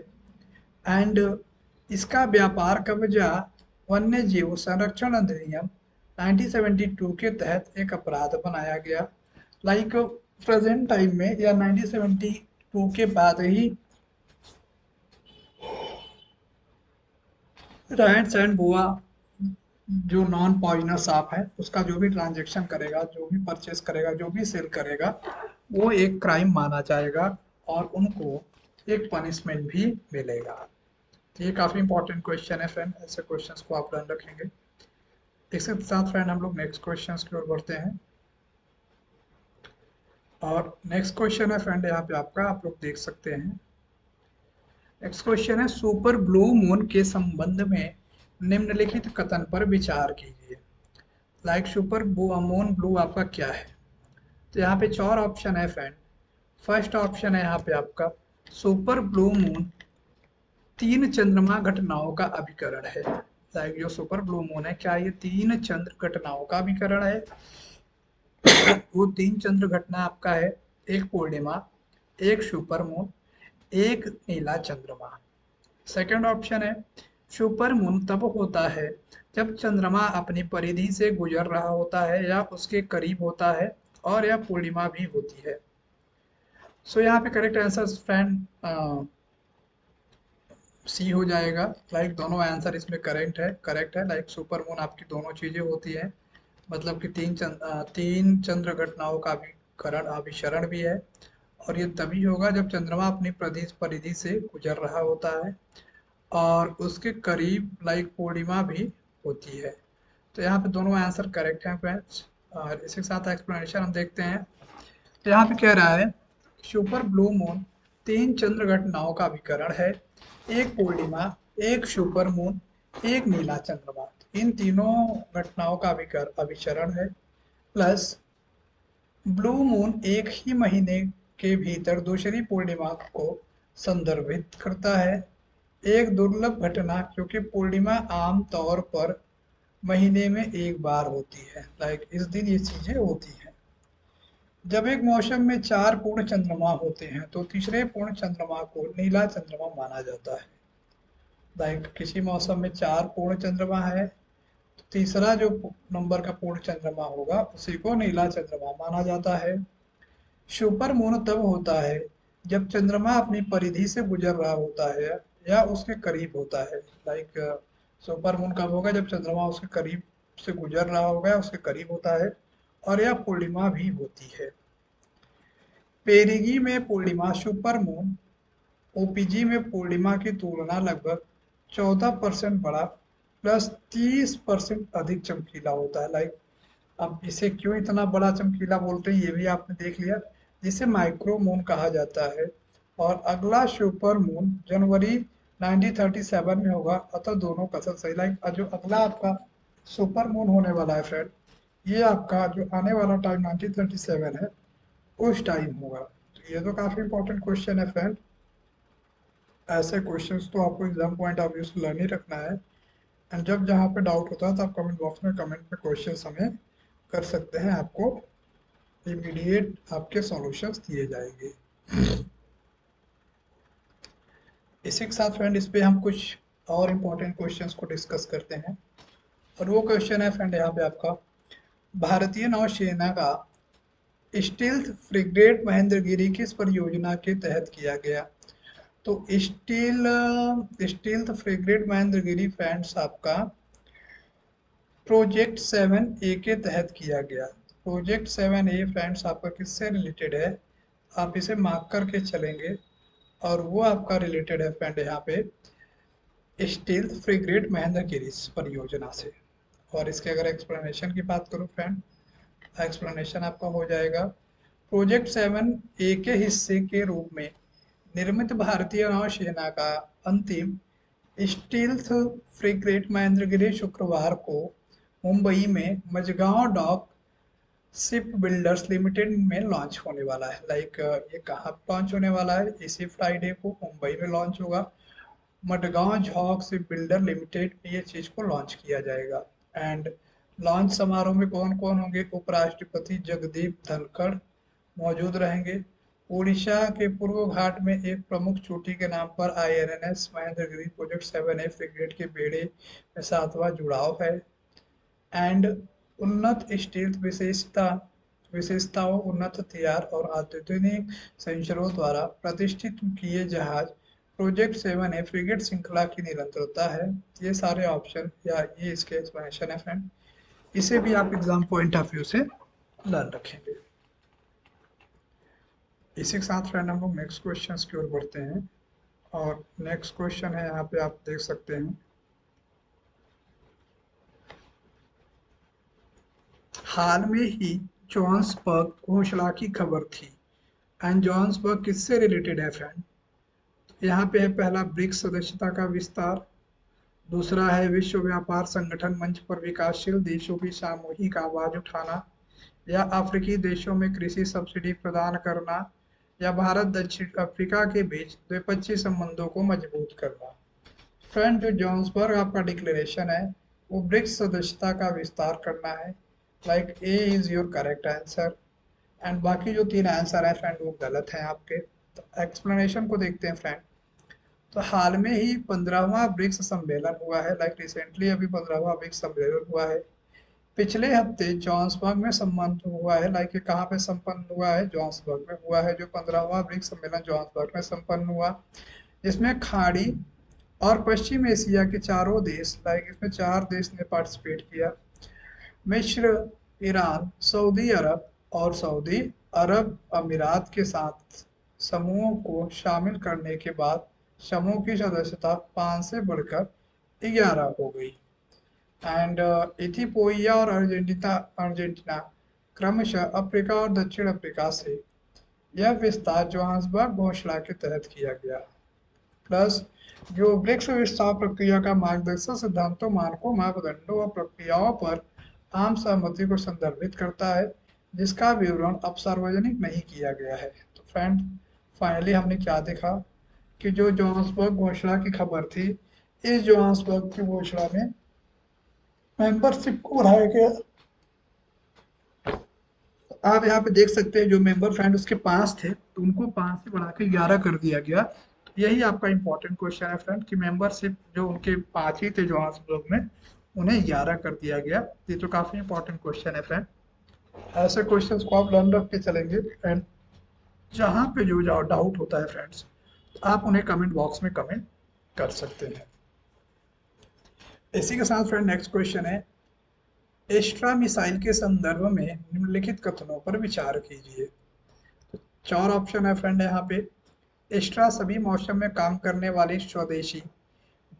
एंड इसका व्यापार कब्जा वन्य जीव संरक्षण अधिनियम 1972 के तहत एक अपराध बनाया गया। लाइक प्रेजेंट टाइम में या 1972 के बाद ही रैंड्स एंड बोआ जो नॉन पॉइजनस सांप है उसका जो भी ट्रांजेक्शन करेगा, जो भी परचेस करेगा, जो भी सेल करेगा, वो एक क्राइम माना जाएगा और उनको एक पनिशमेंट भी मिलेगा। तो ये काफ़ी इंपॉर्टेंट क्वेश्चन है फ्रेंड, ऐसे क्वेश्चंस को आप ध्यान रखेंगे। इसके साथ फ्रेंड हम लोग नेक्स्ट क्वेश्चंस की ओर बढ़ते हैं। और नेक्स्ट क्वेश्चन है फ्रेंड यहाँ पे आपका, आप लोग देख सकते हैं। नेक्स्ट क्वेश्चन है, सुपर ब्लू मून के संबंध में निम्नलिखित कथन पर विचार कीजिए। लाइक सुपर मून ब्लू आपका क्या है? तो यहाँ पे चार ऑप्शन है फ्रेंड। फर्स्ट ऑप्शन है यहाँ पे आपका, सुपर ब्लू मून तीन चंद्रमा घटनाओं का अभिकरण है। लाइक जो सुपर ब्लू मून है, क्या ये तीन चंद्र घटनाओं का अभिकरण है? वो तीन चंद्र घटना आपका है, एक पूर्णिमा, एक सुपर मून, एक नीला चंद्रमा। सेकंड ऑप्शन है, सुपर मून तब होता है जब चंद्रमा अपनी परिधि से गुजर रहा होता है या उसके करीब होता है और यह पूर्णिमा भी होती है। सो यहाँ पे करेक्ट आंसर फ्रेंड सी हो जाएगा। लाइक दोनों आंसर इसमें करेक्ट है। लाइक सुपर मून आपकी दोनों चीजें होती हैं, मतलब कि तीन चंद्र घटनाओं का भी करण अभिसरण भी है, और ये तभी होगा जब चंद्रमा अपनी परिधि परिधि से गुजर रहा होता है और उसके करीब लाइक पूर्णिमा भी होती है। तो यहाँ पे दोनों आंसर करेक्ट हैं फ्रेंड्स। और इसी के साथ एक्सप्लेनेशन हम देखते हैं। तो यहाँ पे कह रहा है सुपर ब्लू मून तीन चंद्र घटनाओं का विकर्ण है, एक पूर्णिमा, एक सुपर मून, एक नीला चंद्रमा। इन तीनों घटनाओं का अभिसरण है। प्लस ब्लू मून एक ही महीने के भीतर दूसरी पूर्णिमा को संदर्भित करता है। एक दुर्लभ घटना क्योंकि पूर्णिमा आम तौर पर महीने में एक बार होती है। लाइक इस दिन ये चीजें होती हैं। जब एक मौसम में चार पूर्ण चंद्रमा होते हैं तो तीसरे पूर्ण चंद्रमा को नीला चंद्रमा माना जाता है। लाइक किसी मौसम में चार पूर्ण चंद्रमा है तो तीसरा जो नंबर का पूर्ण चंद्रमा होगा उसी को नीला चंद्रमा माना जाता है। सुपर मून तब होता है जब चंद्रमा अपनी परिधि से गुजर रहा होता है या उसके करीब होता है। लाइक सुपर मून कब होगा? जब चंद्रमा उसके करीब से गुजर रहा होगा, उसके करीब होता है और यह पूर्णिमा भी होती है। पेरिगी में पूर्णिमा सुपर मून ओपीजी में पूर्णिमा की तुलना लगभग 14% बड़ा प्लस 30% अधिक चमकीला होता है। लाइक अब इसे क्यों इतना बड़ा चमकीला बोलते हैं ये भी आपने देख लिया, जिसे माइक्रो मून कहा जाता है। और अगला सुपर मून जनवरी 1937 में होगा, अतः दोनों कसर सही। लाइक जो अगला आपका सुपर मून होने वाला है फ्रेंड, ये आपका जो आने वाला टाइम 1937 है उस टाइम होगा। तो ये तो काफी इंपॉर्टेंट क्वेश्चन है फ्रेंड। ऐसे क्वेश्चंस तो आपको एग्जाम पॉइंट ऑफ व्यू से लर्न ही रखना है। एंड जब जहाँ पे डाउट होता है तो आप कमेंट बॉक्स में कमेंट में क्वेश्चंस हमें कर सकते हैं, आपको इमीडिएट आपके सॉल्यूशंस दिए जाएंगे। इसी के साथ फ्रेंड इस पे हम कुछ और इम्पोर्टेंट क्वेश्चंस को डिस्कस करते हैं। और वो क्वेश्चन है फ्रेंड यहाँ पे आपका, भारतीय नौसेना का स्टील्थ फ्रिगेट महेंद्रगिरी किस परियोजना के तहत किया गया? तो स्टील्थ फ्रिगेट महेंद्रगिरी फ्रेंड्स आपका प्रोजेक्ट 7A के तहत किया गया। प्रोजेक्ट 7A फ्रेंड्स आपका किससे रिलेटेड है? आप इसे मार्क करके चलेंगे और वो आपका रिलेटेड है फ्रेंड यहाँ पे स्टील्थ फ्रिगेट महेंद्रगिरी परियोजना से। और इसके अगर एक्सप्लेनेशन की बात करूँ फ्रेंड, एक्सप्लेनेशन आपका हो जाएगा प्रोजेक्ट 7A के हिस्से के रूप में निर्मित भारतीय नौसेना का अंतिम स्टील्थ फ्रिगेट महेंद्रगिरी शुक्रवार को मुंबई में Mazagon dock ship builders limited में लॉन्च होने वाला है। लाइक ये कहाँ लॉन्च होने वाला है? इसी फ्राइडे को मुंबई में लॉन्च होगा। मडगांव झॉक शिप बिल्डर लिमिटेड में ये चीज को लॉन्च किया जाएगा। एंड लॉन्च समारोह में कौन कौन होंगे? उपराष्ट्रपति जगदीप धनखड़ मौजूद रहेंगे। उड़ीसा के पूर्व घाट में एक प्रमुख चोटी के नाम पर INS Mahendragiri project 7A frigate के बेड़े में 7वां जुड़ाव है। एंड उन्नत स्टील्थ विशेषताओं, उन्नत हथियार और अत्याधुनिक संरचनाओं द्वारा प्रतिष्ठित किए जहाज प्रोजेक्ट 7A फ्रिगेट श्रृंखला की निरंतरता है। ये सारे ऑप्शन या ये इसके एक्सप्लेनेशन है फ्रेंड। इसे भी आप एग्जाम पॉइंट ऑफ व्यू से लर्न रखेंगे। इसी के साथ फ्रेंड हम लोग नेक्स्ट क्वेश्चन की ओर बढ़ते हैं। और नेक्स्ट क्वेश्चन है यहाँ पे आप देख सकते हैं, हाल में ही जोहान्सबर्ग घोषणा की खबर थी। एंड जोहान्सबर्ग किससे रिलेटेड है फ्रेंड? यहाँ पे है पहला ब्रिक्स सदस्यता का विस्तार, दूसरा है विश्व व्यापार संगठन मंच पर विकासशील देशों की सामूहिक आवाज उठाना, या अफ्रीकी देशों में कृषि सब्सिडी प्रदान करना, या भारत दक्षिण अफ्रीका के बीच द्विपक्षीय संबंधों को मजबूत करना। फ्रेंड जो जोहान्सबर्ग आपका डिक्लेरेशन है वो ब्रिक्स सदस्यता का विस्तार करना है। Like a is your correct answer. And बाकी जो तीन आंसर है फ्रेंड वो गलत हैं आपके। तो एक्सप्लेनेशन को देखते हैं फ्रेंड। तो हाल में ही 15वां ब्रिक्स सम्मेलन हुआ है, लाइक रिसेंटली अभी 15वां ब्रिक्स सम्मेलन हुआ है। पिछले हफ्ते जोहान्सबर्ग में संपन्न हुआ है, लाइक ये कहाँ पे संपन्न हुआ है, जोहान्सबर्ग में हुआ है, जो 15वां ब्रिक्स सम्मेलन जोहान्सबर्ग में संपन्न हुआ, जिसमें खाड़ी और पश्चिम एशिया के चारों देश, लाइक इसमें 4 देश ने पार्टिसिपेट किया। मिस्र, ईरान, सऊदी अरब और सऊदी अरब अमीरात के साथ समूहों को शामिल करने के बाद समूह की सदस्यता 5 से बढ़कर 11 हो गई। एंड इथियोपिया और अर्जेंटीना क्रमशः अफ्रीका और दक्षिण अफ्रीका से यह विस्तार जोहान्सबर्ग घोषणा के तहत किया गया। प्लस जो ब्रिक्स विस्तार प्रक्रिया का मार्गदर्शक सिद्धांतों, मानकों, मापदंडों और प्रक्रियाओं पर आम सहमति को संदर्भित करता है, जिसका विवरण अब सार्वजनिक नहीं किया गया है। तो फ्रेंड, फाइनली हमने क्या देखा कि जो जोहान्सबर्ग घोषणा की खबर थी, इस जोहान्सबर्ग की घोषणा में मेंबरशिप को बढ़ाया गया। आप यहाँ पे देख सकते हैं जो मेंबर फ्रेंड उसके 5 थे, तो उनको 5 से बढ़ा के 11 कर दिया गया। तो यही आपका इंपॉर्टेंट क्वेश्चन है फ्रेंड कि मेंबरशिप जो उनके 5 ही थे जोहान्सबर्ग में, उन्हें 11 कर दिया गया। ये तो काफी इंपॉर्टेंट क्वेश्चन है फ्रेंड। ऐसे क्वेश्चंस को आप लर्न रख के चलेंगे एंड जहाँ पे जो डाउट होता है फ्रेंड्स, आप उन्हें कमेंट बॉक्स में कमेंट कर सकते हैं। इसी के साथ फ्रेंड नेक्स्ट क्वेश्चन है, एस्ट्रा मिसाइल के संदर्भ में निम्नलिखित कथनों पर विचार कीजिए। तो 4 ऑप्शन है फ्रेंड यहाँ पे। एस्ट्रा सभी मौसम में काम करने वाली स्वदेशी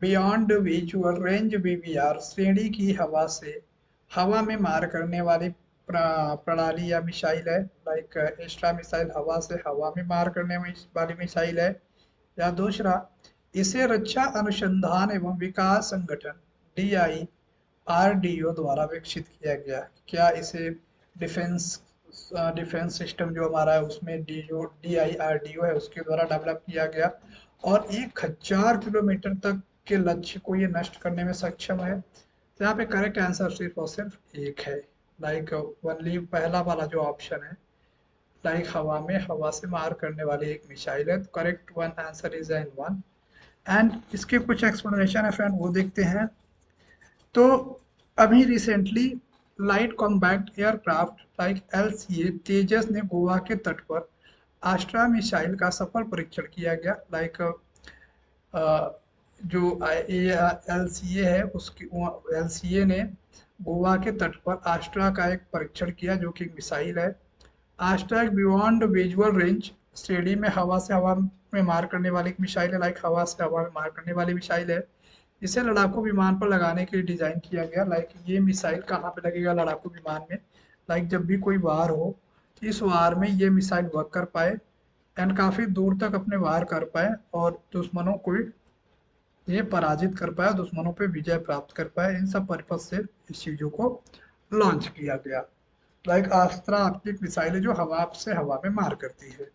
बियॉन्ड विजुअल रेंज बीवीआर श्रेणी की हवा में मार करने वाली प्रणाली या मिसाइल है, लाइक एस्ट्रा मिसाइल हवा से हवा में मार करने वाली मिसाइल है। या दूसरा, इसे रक्षा अनुसंधान एवं विकास संगठन DIRDO द्वारा विकसित किया गया। क्या इसे डिफेंस डिफेंस सिस्टम जो हमारा है उसमें DIRDO है उसके द्वारा डेवलप किया गया और 1000 किलोमीटर तक के लक्ष्य को ये नष्ट करने में सक्षम है। तो यहाँ पे करेक्ट आंसर सिर्फ और सिर्फ एक है, लाइक ओनली पहला वाला जो ऑप्शन है, लाइक हवा से मार करने वाली एक मिसाइल है। तो correct one answer is an one. And इसके कुछ एक्सप्लेनेशन है फ्रेंड, वो देखते हैं। तो अभी recently light combat aircraft like LCA तेजस ने गोवा के तट पर आस्ट्रा मिसाइल का सफल परीक्षण किया गया। लाइक जो LCA है उसकी LCA ने गोवा के तट पर आस्ट्रा का एक परीक्षण किया जो कि एक मिसाइल है। आस्ट्रा एक बियॉन्ड विजुअल रेंज श्रेणी में हवा से हवा में मार करने वाली एक मिसाइल है, लाइक हवा से हवा में मार करने वाली मिसाइल है। इसे लड़ाकू विमान पर लगाने के लिए डिजाइन किया गया। लाइक ये मिसाइल कहाँ पे लगेगा, लड़ाकू विमान में, लाइक जब भी कोई वार हो तो इस वार में ये मिसाइल वर्क कर पाए एंड काफी दूर तक अपने वार कर पाए और दुश्मनों को ये पराजित कर पाए, दुश्मनों पे विजय प्राप्त कर पाए। इन सब पर्पज से इस चीजों को लॉन्च किया गया। लाइक अस्त्रा आपकी एक मिसाइल है जो हवा से हवा में मार करती है।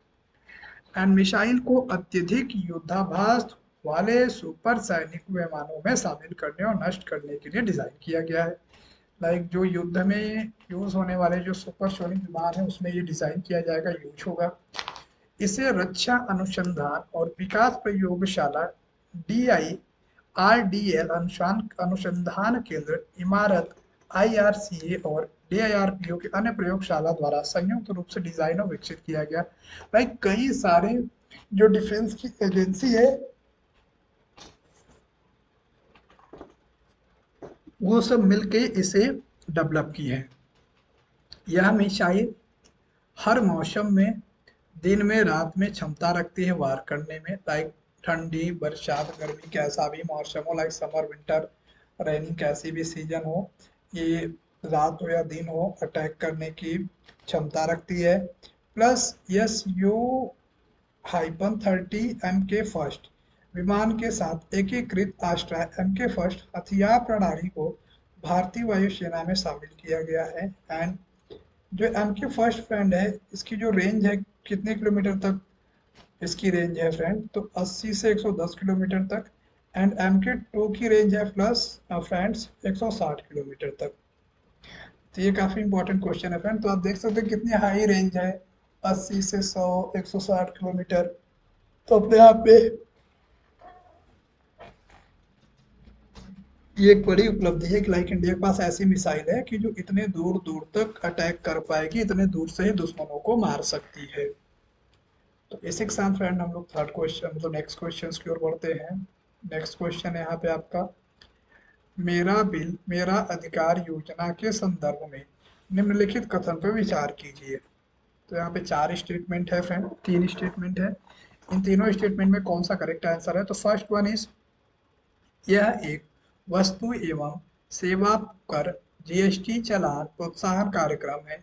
एंड मिसाइल को अत्यधिक युद्धाभास वाले सुपर सैनिक विमानों में शामिल करने और नष्ट करने के लिए डिजाइन किया गया है। लाइक जो युद्ध में यूज होने वाले जो सुपरसोनिक विमान है उसमें ये डिजाइन किया जाएगा, यूज होगा। इसे रक्षा अनुसंधान और विकास प्रयोगशाला DIRDL अनुसंधान केंद्र इमारत IRCA और DIRPO के अन्य प्रयोगशाला द्वारा संयुक्त रूप से डिजाइन और विकसित किया गया। भाई कई सारे जो डिफेंस की एजेंसी है वो सब मिलके इसे डेवलप की है। यह मिसाइल हर मौसम में दिन में रात में क्षमता रखती है वार करने में, लाइक ठंडी बरसात गर्मी कैसा भी मौसम हो, लाइक समर विंटर रेनी कैसी भी सीजन हो, ये रात हो या दिन हो अटैक करने की क्षमता रखती है। प्लस SU-30 MK फर्स्ट विमान के साथ एकीकृत आस्ट्रा MK फर्स्ट हथियार प्रणाली को भारतीय वायुसेना में शामिल किया गया है। एंड जो MK फर्स्ट फ्रेंड है इसकी जो रेंज है कितने किलोमीटर तक इसकी रेंज है फ्रेंड, तो 80 से 110 किलोमीटर तक। एंड MK2 की रेंज है प्लस फ्रेंड्स 160 किलोमीटर तक। तो ये काफी इंपॉर्टेंट क्वेश्चन है फ्रेंड। तो आप देख सकते हैं कितनी हाई रेंज है, 80 से 100 160 किलोमीटर। तो अपने यहाँ पे ये एक बड़ी उपलब्धि है कि लाइक इंडिया के पास ऐसी मिसाइल है कि जो इतने दूर दूर तक अटैक कर पाएगी, इतने दूर से ही दुश्मनों को मार सकती है। तो इसी के साथ फ्रेंड हम लोग थर्ड क्वेश्चन मतलब नेक्स्ट क्वेश्चन की ओर बढ़ते हैं। नेक्स्ट क्वेश्चन है यहाँ पे आपका, मेरा बिल मेरा अधिकार योजना के संदर्भ में निम्नलिखित कथन पर विचार कीजिए। तो यहाँ पे चार स्टेटमेंट है फ्रेंड, तीन स्टेटमेंट है। इन तीनों स्टेटमेंट में कौन सा करेक्ट आंसर है? तो फर्स्ट वन इज, यह एक वस्तु एवं सेवा कर जीएसटी चालान प्रोत्साहन कार्यक्रम है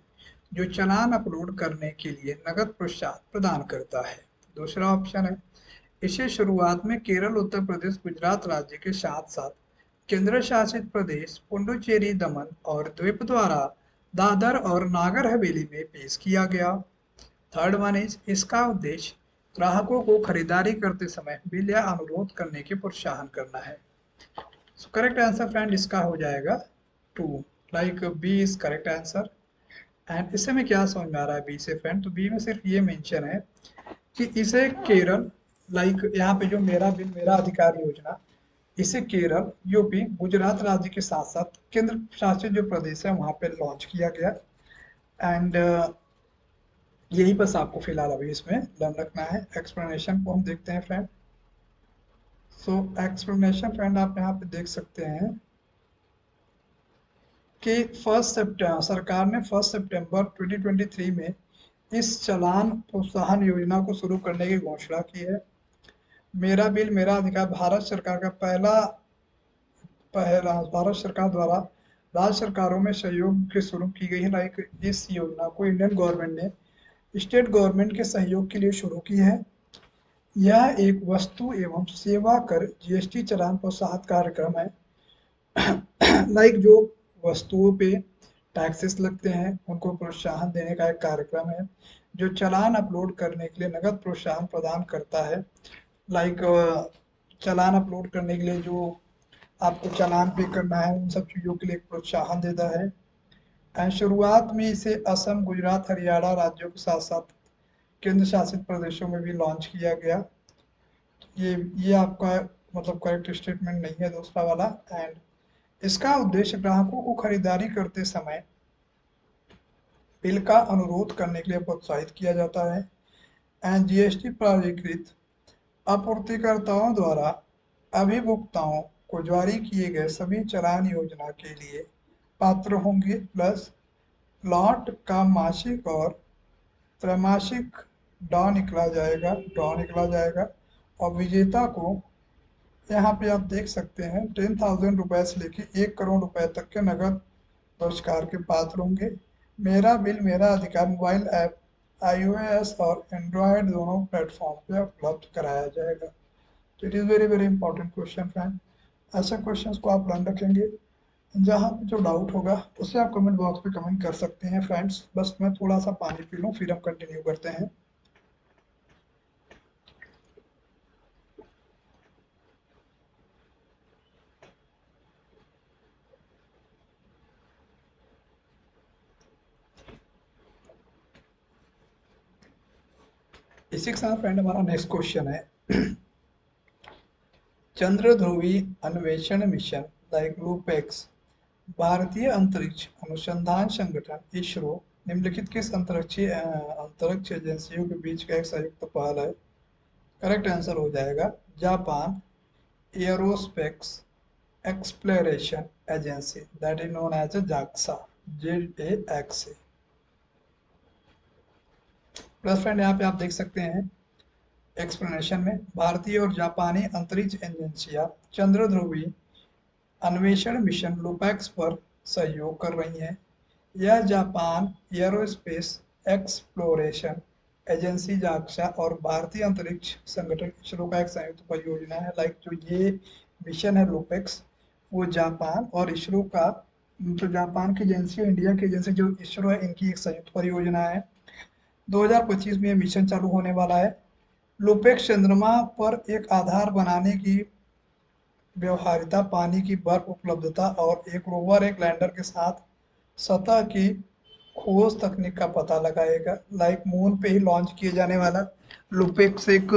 जो चालान अपलोड करने के लिए नकद प्रोत्साहन प्रदान करता है। दूसरा ऑप्शन है, इसे शुरुआत में केरल, उत्तर प्रदेश, गुजरात राज्य के साथ साथ केंद्र शासित प्रदेश पुडुचेरी, दमन और द्वीप द्वारा दादर और नागर हवेली में पेश किया गया। थर्ड वन इज, इसका उद्देश्य ग्राहकों को खरीदारी करते समय बिल या अनुरोध करने की प्रोत्साहन करना है। सो करेक्ट आंसर फ्रेंड इसका हो जाएगा two, like B is correct answer. And इससे में क्या समझ में आ रहा है बी से फ्रेंड? तो बी में सिर्फ ये मेंशन है कि इसे केरल, लाइक यहाँ पे जो मेरा बिल मेरा अधिकार योजना, इसे केरल, यूपी, गुजरात राज्य के साथ साथ केंद्र शासित जो प्रदेश है वहां पे लॉन्च किया गया। एंड यही बस आपको फिलहाल अभी इसमें लर्न रखना है। एक्सप्लेनेशन को हम देखते हैं फ्रेंड। सो एक्सप्लेनेशन फ्रेंड आप यहाँ पे देख सकते हैं कि फर्स्ट सितंबर सरकार ने 1 सितंबर 2023 में इस चालान प्रोत्साहन योजना को शुरू करने की घोषणा की है। मेरा बिल मेरा अधिकार भारत सरकार का पहला पहला भारत सरकार द्वारा राज्य सरकारों में सहयोग के शुरू की गई है। लाइक इस योजना को इंडियन गवर्नमेंट ने स्टेट गवर्नमेंट के सहयोग के लिए शुरू की है। यह एक वस्तु एवं सेवा कर जीएसटी चालान प्रोत्साहन कार्यक्रम है। लाइक जो वस्तुओं पे टैक्सेस लगते हैं उनको प्रोत्साहन देने का एक कार्यक्रम है जो चालान अपलोड करने के लिए नगद प्रोत्साहन प्रदान करता है। लाइक चालान अपलोड करने के लिए जो आपको चालान पे करना है उन सब चीज़ों के लिए एक प्रोत्साहन देता है। एंड शुरुआत में इसे असम, गुजरात, हरियाणा राज्यों के साथ साथ केंद्र शासित प्रदेशों में भी लॉन्च किया गया। ये आपका मतलब करेक्ट स्टेटमेंट नहीं है दूसरा वाला। एंड इसका उद्देश्य ग्राहकों को खरीदारी करते समय बिल का अनुरोध करने के लिए प्रोत्साहित किया जाता है। एंड जीएसटी प्राधिकृत आपूर्तिकर्ताओं द्वारा अभिभुक्ताओं को जारी किए गए सभी चालान योजना के लिए पात्र होंगे। प्लस लॉट का मासिक और त्रैमासिक ड्रॉ निकला जाएगा और विजेता को यहाँ पे आप देख सकते हैं 10,000 रुपए से लेके 1 करोड़ रुपए तक के नगद पुरस्कार के पात्र होंगे। मेरा बिल मेरा अधिकार मोबाइल ऐप iOS और एंड्रॉयड दोनों प्लेटफॉर्म पे उपलब्ध कराया जाएगा। तो it is very very important question friend. ऐसे क्वेश्चंस को आप ध्यान रखेंगे। जहाँ पे जो डाउट होगा उसे आप कमेंट बॉक्स पे कमेंट कर सकते हैं फ्रेंड्स। बस मैं थोड़ा सा पानी पी लूँ फिर हम कंटिन्यू करते हैं। इसी के साथ फ्रेंड हमारा नेक्स्ट क्वेश्चन है, चंद्र ध्रुवी अन्वेषण मिशन लाइक लूपेक्स भारतीय अंतरिक्ष अनुसंधान संगठन इसरो निम्नलिखित किस अंतरिक्ष एजेंसियों के बीच का एक संयुक्त पहल है? करेक्ट आंसर हो जाएगा Japan aerospace exploration agency, that is known as JAXA, JAXA। Plus friend यहाँ पे आप देख सकते हैं एक्सप्लेनेशन में, भारतीय और जापानी अंतरिक्ष एजेंसियां चंद्र ध्रुवी अन्वेषण मिशन लूपैक्स पर सहयोग कर रही हैं। यह Japan aerospace exploration agency JAXA और भारतीय अंतरिक्ष संगठन इसरो का एक संयुक्त परियोजना है। लाइक जो ये मिशन है लूपेक्स, वो जापान और इसरो का, जो जापान की एजेंसी और इंडिया की एजेंसी जो इसरो है, इनकी एक संयुक्त परियोजना है। 2025 में ये मिशन चालू होने वाला है। लूपेक्स चंद्रमा पर एक आधार बनाने की व्यवहार्यता, पानी की बर्फ उपलब्धता और एक रोवर एक लैंडर के साथ सतह की खोज तकनीक का पता लगाएगा। लाइक मून पे ही लॉन्च किए जाने वाला लूपेक्स एक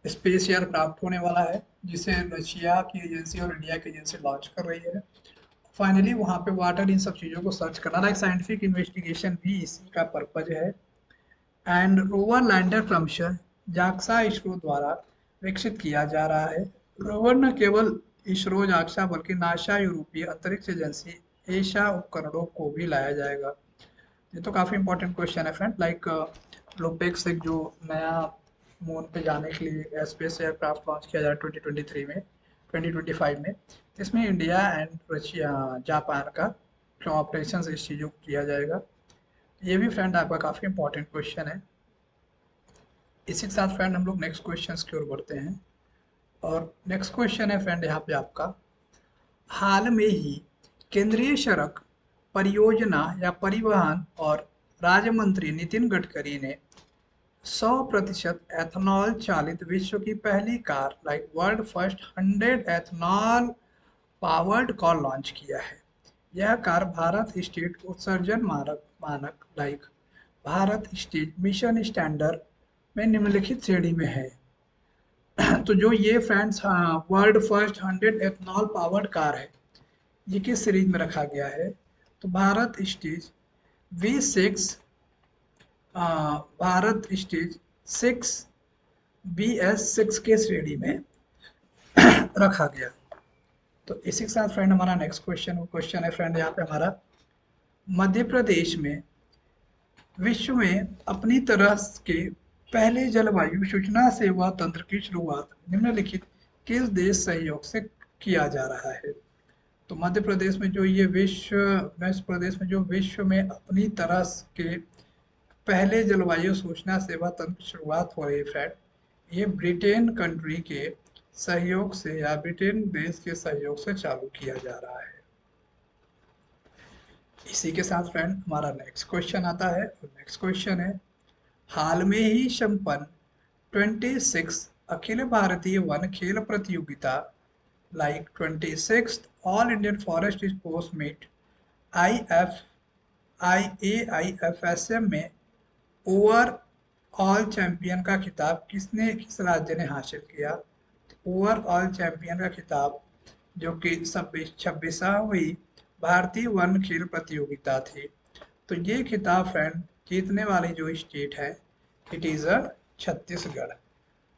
स्पेस एयरक्राफ्ट होने वाला है, जिसे रशिया की एजेंसी और इंडिया की एजेंसी लॉन्च कर रही है। फाइनली वहाँ पे वाटर, इन सब चीज़ों को सर्च करना, लाइक साइंटिफिक इन्वेस्टिगेशन भी इसी का पर्पज है। एंड रोवर लैंडर क्रमशः जाक्सा इसरो द्वारा विकसित किया जा रहा है। रोवर न केवल इसरो जाक्सा बल्कि नासा यूरोपीय अंतरिक्ष एजेंसी एशा उपकरणों को भी लाया जाएगा। ये तो काफ़ी इंपॉर्टेंट क्वेश्चन है फ्रेंड, लाइक लोपेक्स एक जो नया मून पे जाने के लिए स्पेस एयरक्राफ्ट लॉन्च किया जाए 2023 में, 2025 में, इसमें इंडिया एंड रशिया, जापान का ऑपरेशन इस चीज़ों को किया जाएगा। ये भी फ्रेंड आपका काफ़ी इंपॉर्टेंट क्वेश्चन है। इसी के साथ फ्रेंड हम लोग नेक्स्ट क्वेश्चन की ओर बढ़ते हैं। और नेक्स्ट क्वेश्चन है फ्रेंड यहाँ पे आपका, हाल में ही केंद्रीय सड़क परियोजना या परिवहन और राज्य मंत्री नितिन गडकरी ने 100% एथनॉल चालित विश्व की पहली car, like world first 100 ethanol powered car launch किया है। यह कार भारत स्टेट उत्सर्जन मानक मानक like Bharat state mission standard में निम्नलिखित श्रेणी में है। तो जो ये friends world first 100 ethanol powered car है, ये किस सीरीज में रखा गया है? तो Bharat stage V6, Bharat stage 6 BS6 के श्रेणी में रखा गया। तो इसी के साथ फ्रेंड हमारा नेक्स्ट क्वेश्चन है फ्रेंड यहाँ पे हमारा, मध्य प्रदेश में विश्व में अपनी तरह के पहले जलवायु सूचना सेवा तंत्र की शुरुआत निम्नलिखित किस देश सहयोग से किया जा रहा है? तो मध्य प्रदेश में जो ये मध्य प्रदेश में जो विश्व में अपनी तरह के पहले जलवायु सूचना सेवा तंत्र की शुरुआत हो रही है फ्रेंड, ये ब्रिटेन कंट्री के सहयोग से या ब्रिटेन देश के सहयोग से चालू किया जा रहा है। इसी के साथ फ्रेंड हमारा नेक्स्ट क्वेश्चन आता है, और नेक्स्ट क्वेश्चन है, हाल में ही संपन्न 26 अखिल भारतीय वन खेल प्रतियोगिता, like 26 all Indian forest sports meet IFSM में ओवरऑल चैंपियन का खिताब किस राज्य ने हासिल किया? ओवरऑल चैंपियन का खिताब, जो कि 26वीं भारतीय वन खेल प्रतियोगिता थी, तो ये खिताब फ्रेंड जीतने वाली जो स्टेट है, इट इज़ छत्तीसगढ़।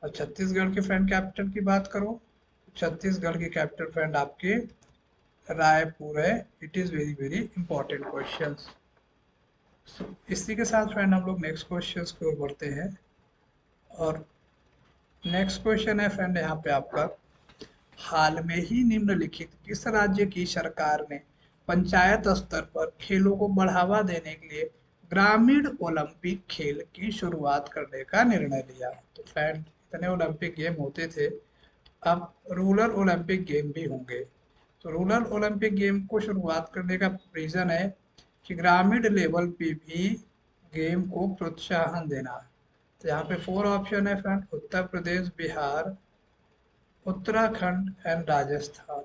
और छत्तीसगढ़ के फ्रेंड कैपिटल की बात करो, छत्तीसगढ़ की कैपिटल फ्रेंड आपके रायपुर है। It is very very important question. इसी के साथ फ्रेंड हम लोग नेक्स्ट क्वेश्चन की ओर बढ़ते हैं। और नेक्स्ट क्वेश्चन है फ्रेंड यहाँ पे आपका, हाल में ही निम्नलिखित किस राज्य की सरकार ने पंचायत स्तर पर खेलों को बढ़ावा देने के लिए ग्रामीण ओलंपिक खेल की शुरुआत करने का निर्णय लिया? तो फ्रेंड इतने ओलंपिक गेम होते थे, अब रूरल ओलंपिक गेम भी होंगे। तो रूरल ओलंपिक गेम को शुरुआत करने का रीज़न है कि ग्रामीण लेवल पे भी गेम को प्रोत्साहन देना। तो यहाँ पे 4 ऑप्शन है friend, Uttar Pradesh, Bihar, Uttarakhand and Rajasthan.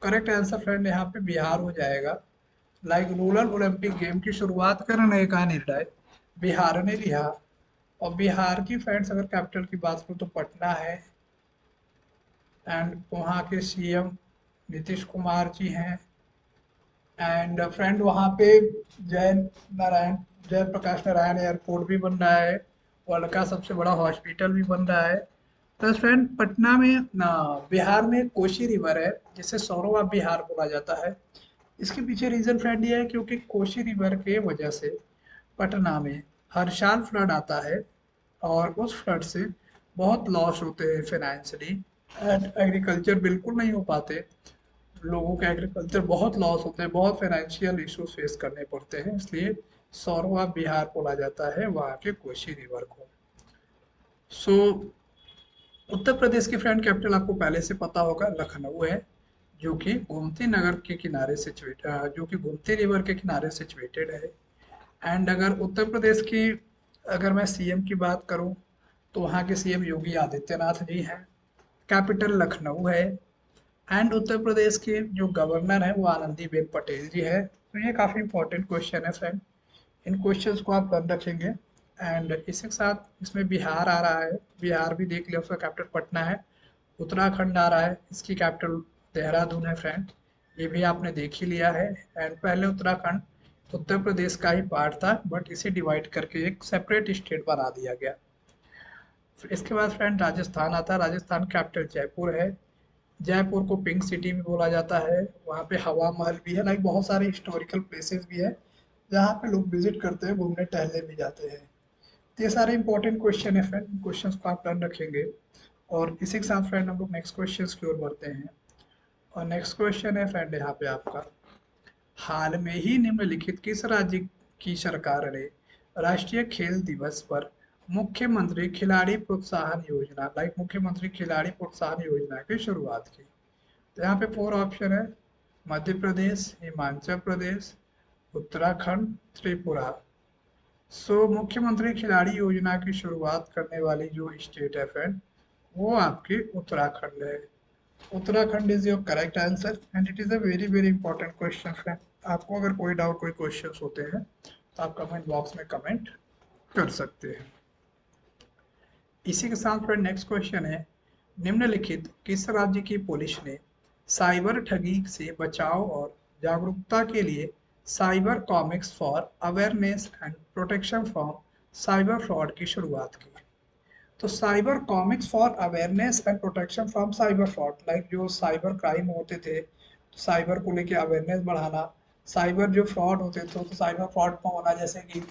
Correct answer friend यहाँ पे बिहार हो जाएगा। लाइक रूरल ओलंपिक गेम की शुरुआत करने का निर्णय बिहार ने लिया। और बिहार की फ्रेंड्स अगर कैपिटल की बात करूँ तो पटना है, एंड वहाँ के CM नीतीश कुमार जी हैं। एंड फ्रेंड वहाँ पे जयप्रकाश नारायण एयरपोर्ट भी बन रहा है, वर्ल्ड का सबसे बड़ा हॉस्पिटल भी बन रहा है। तो फ्रेंड पटना में बिहार में कोसी रिवर है, जिसे सौरवा बिहार बोला जाता है। इसके पीछे रीज़न फ्रेंड ये है क्योंकि कोसी रिवर के वजह से पटना में हर साल फ्लड आता है, और उस फ्लड से बहुत लॉस होते हैं फाइनेंशियली, एंड एग्रीकल्चर बिल्कुल नहीं हो पाते। लोगों के एग्रीकल्चर बहुत लॉस होते हैं, बहुत फाइनेंशियल इश्यूज फेस करने पड़ते हैं, इसलिए सौरवा बिहार बोला जाता है वहाँ के कोसी रिवर को। सो उत्तर प्रदेश की फ्रेंड कैपिटल आपको पहले से पता होगा, लखनऊ है, जो कि गोमती नगर के किनारे सिचुएटेड, जो कि गोमती रिवर के किनारे सिचुएटेड है। एंड अगर उत्तर प्रदेश की, अगर मैं CM की बात करूं, तो वहाँ के CM योगी आदित्यनाथ जी हैं, कैपिटल लखनऊ है। एंड उत्तर प्रदेश के जो गवर्नर है वो आनंदीबेन पटेल जी है। तो ये काफ़ी इंपॉर्टेंट क्वेश्चन है फ्रेंड, इन क्वेश्चंस को आप याद रखेंगे एंड इसी के साथ इसमें बिहार आ रहा है, बिहार भी देख लिया, उसका कैपिटल पटना है। उत्तराखंड आ रहा है, इसकी कैपिटल देहरादून है फ्रेंड, ये भी आपने देख ही लिया है। एंड पहले उत्तराखंड उत्तर प्रदेश का ही पार्ट था, बट इसे डिवाइड करके एक सेपरेट स्टेट बना दिया गया। फिर इसके बाद फ्रेंड राजस्थान आता है, राजस्थान कैपिटल जयपुर है। जयपुर को पिंक सिटी भी बोला जाता है, वहाँ पे हवा महल भी है, लाइक बहुत सारे हिस्टोरिकल प्लेसेस भी है जहाँ पे लोग विजिट करते हैं, घूमने टहलने भी जाते हैं। तो ये सारे इंपॉर्टेंट क्वेश्चन है फ्रेंड, क्वेश्चंस को आप डन रखेंगे। और इसी के साथ फ्रेंड हम लोग नेक्स्ट क्वेश्चन की ओर बढ़ते हैं। और नेक्स्ट क्वेश्चन है फ्रेंड यहाँ पे आपका, हाल में ही निम्नलिखित किस राज्य की सरकार ने राष्ट्रीय खेल दिवस पर मुख्यमंत्री खिलाड़ी प्रोत्साहन योजना, लाइक मुख्यमंत्री खिलाड़ी प्रोत्साहन योजना की शुरुआत की? तो यहाँ पे 4 ऑप्शन है, मध्य प्रदेश, हिमाचल प्रदेश, उत्तराखंड, त्रिपुरा। सो मुख्यमंत्री खिलाड़ी योजना की शुरुआत करने वाली जो स्टेट है फ्रेंड, वो आपकी उत्तराखंड है। Uttarakhand is your correct answer and it is a very very important question friend. आपको अगर कोई डाउट, कोई क्वेश्चंस होते हैं तो आप कमेंट बॉक्स में कमेंट कर सकते हैं। इसी के साथ फ्रेंड नेक्स्ट क्वेश्चन है, निम्नलिखित किस राज्य की पुलिस ने साइबर ठगी से बचाव और जागरूकता के लिए cyber comics for awareness and protection from cyber fraud की शुरुआत की? तो cyber comics for awareness and protection from cyber fraud, like जो साइबर क्राइम होते थे, साइबर को लेके अवेयरनेस बढ़ाना, साइबर जो फ्रॉड होते थे तो साइबर फ्रॉड में होना, जैसे कि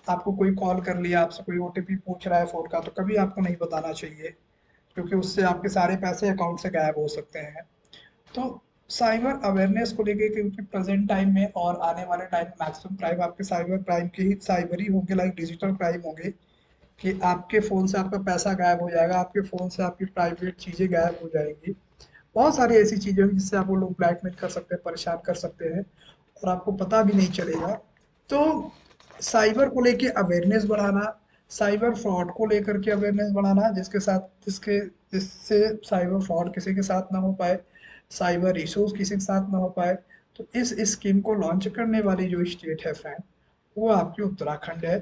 आपको कोई कॉल कर लिया, आपसे कोई ओटीपी पूछ रहा है फ़ोन का, तो कभी आपको नहीं बताना चाहिए, क्योंकि उससे आपके सारे पैसे अकाउंट से गायब हो सकते हैं। तो साइबर अवेयरनेस को लेके, क्योंकि प्रेजेंट टाइम में और आने वाले टाइम में मैक्सिमम क्राइम आपके साइबर क्राइम के ही साइबर ही होंगे, लाइक डिजिटल क्राइम होंगे, कि आपके फ़ोन से आपका पैसा गायब हो जाएगा, आपके फ़ोन से आपकी प्राइवेट चीज़ें गायब हो जाएंगी। बहुत सारी ऐसी चीज़ें होंगी जिससे आपको लोग ब्लैकमेल कर सकते हैं, परेशान कर सकते हैं और आपको पता भी नहीं चलेगा। तो साइबर को लेके अवेयरनेस बढ़ाना, साइबर फ्रॉड को लेकर के अवेयरनेस बढ़ाना, जिससे साइबर फ्रॉड किसी के साथ ना हो पाए, साइबर इश्यूज किसी के साथ ना हो पाए। तो इस स्कीम को लॉन्च करने वाली जो स्टेट है फ्रेंड, वो आपकी उत्तराखंड है।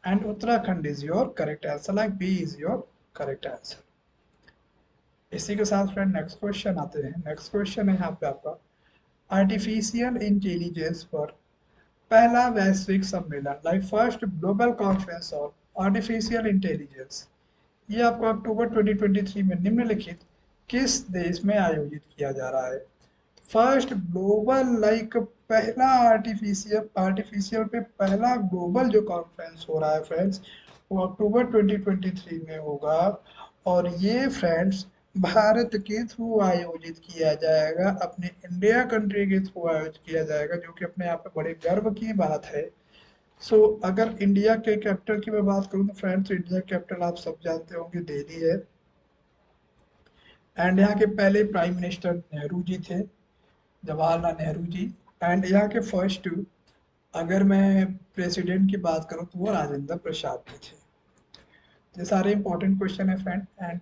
And Uttarakhand is your correct answer, like B is your correct answer. इसी के साथ फ्रेंड नेक्स्ट क्वेश्चन आते हैं। नेक्स्ट क्वेश्चन है यहाँ पे आपका, आर्टिफिशियल इंटेलिजेंस पर पहला वैश्विक सम्मेलन, like first global conference on artificial intelligence, ये आपको अक्टूबर 2023 में निम्नलिखित किस देश में आयोजित किया जा रहा है? फर्स्ट ग्लोबल, लाइक पहला आर्टिफिशियल आर्टिफिशियल पे पहला ग्लोबल जो कॉन्फ्रेंस हो रहा है फ्रेंड्स, वो अक्टूबर 2023 में होगा। और ये फ्रेंड्स भारत के थ्रू आयोजित किया जाएगा, अपने इंडिया कंट्री के थ्रू आयोजित किया जाएगा, जो कि अपने आप में बड़े गर्व की बात है। सो अगर इंडिया के कैपिटल की मैं बात करूँ तो फ्रेंड्स, इंडिया कैपिटल आप सब जानते होंगे दिल्ली है। एंड यहाँ के पहले प्राइम मिनिस्टर नेहरू जी थे, जवाहरलाल नेहरू जी। एंड यहाँ के फर्स्ट, अगर मैं प्रेसिडेंट की बात करूँ तो वो राजेंद्र प्रसाद जी थे। ये सारे इंपॉर्टेंट क्वेश्चन है फ्रेंड। एंड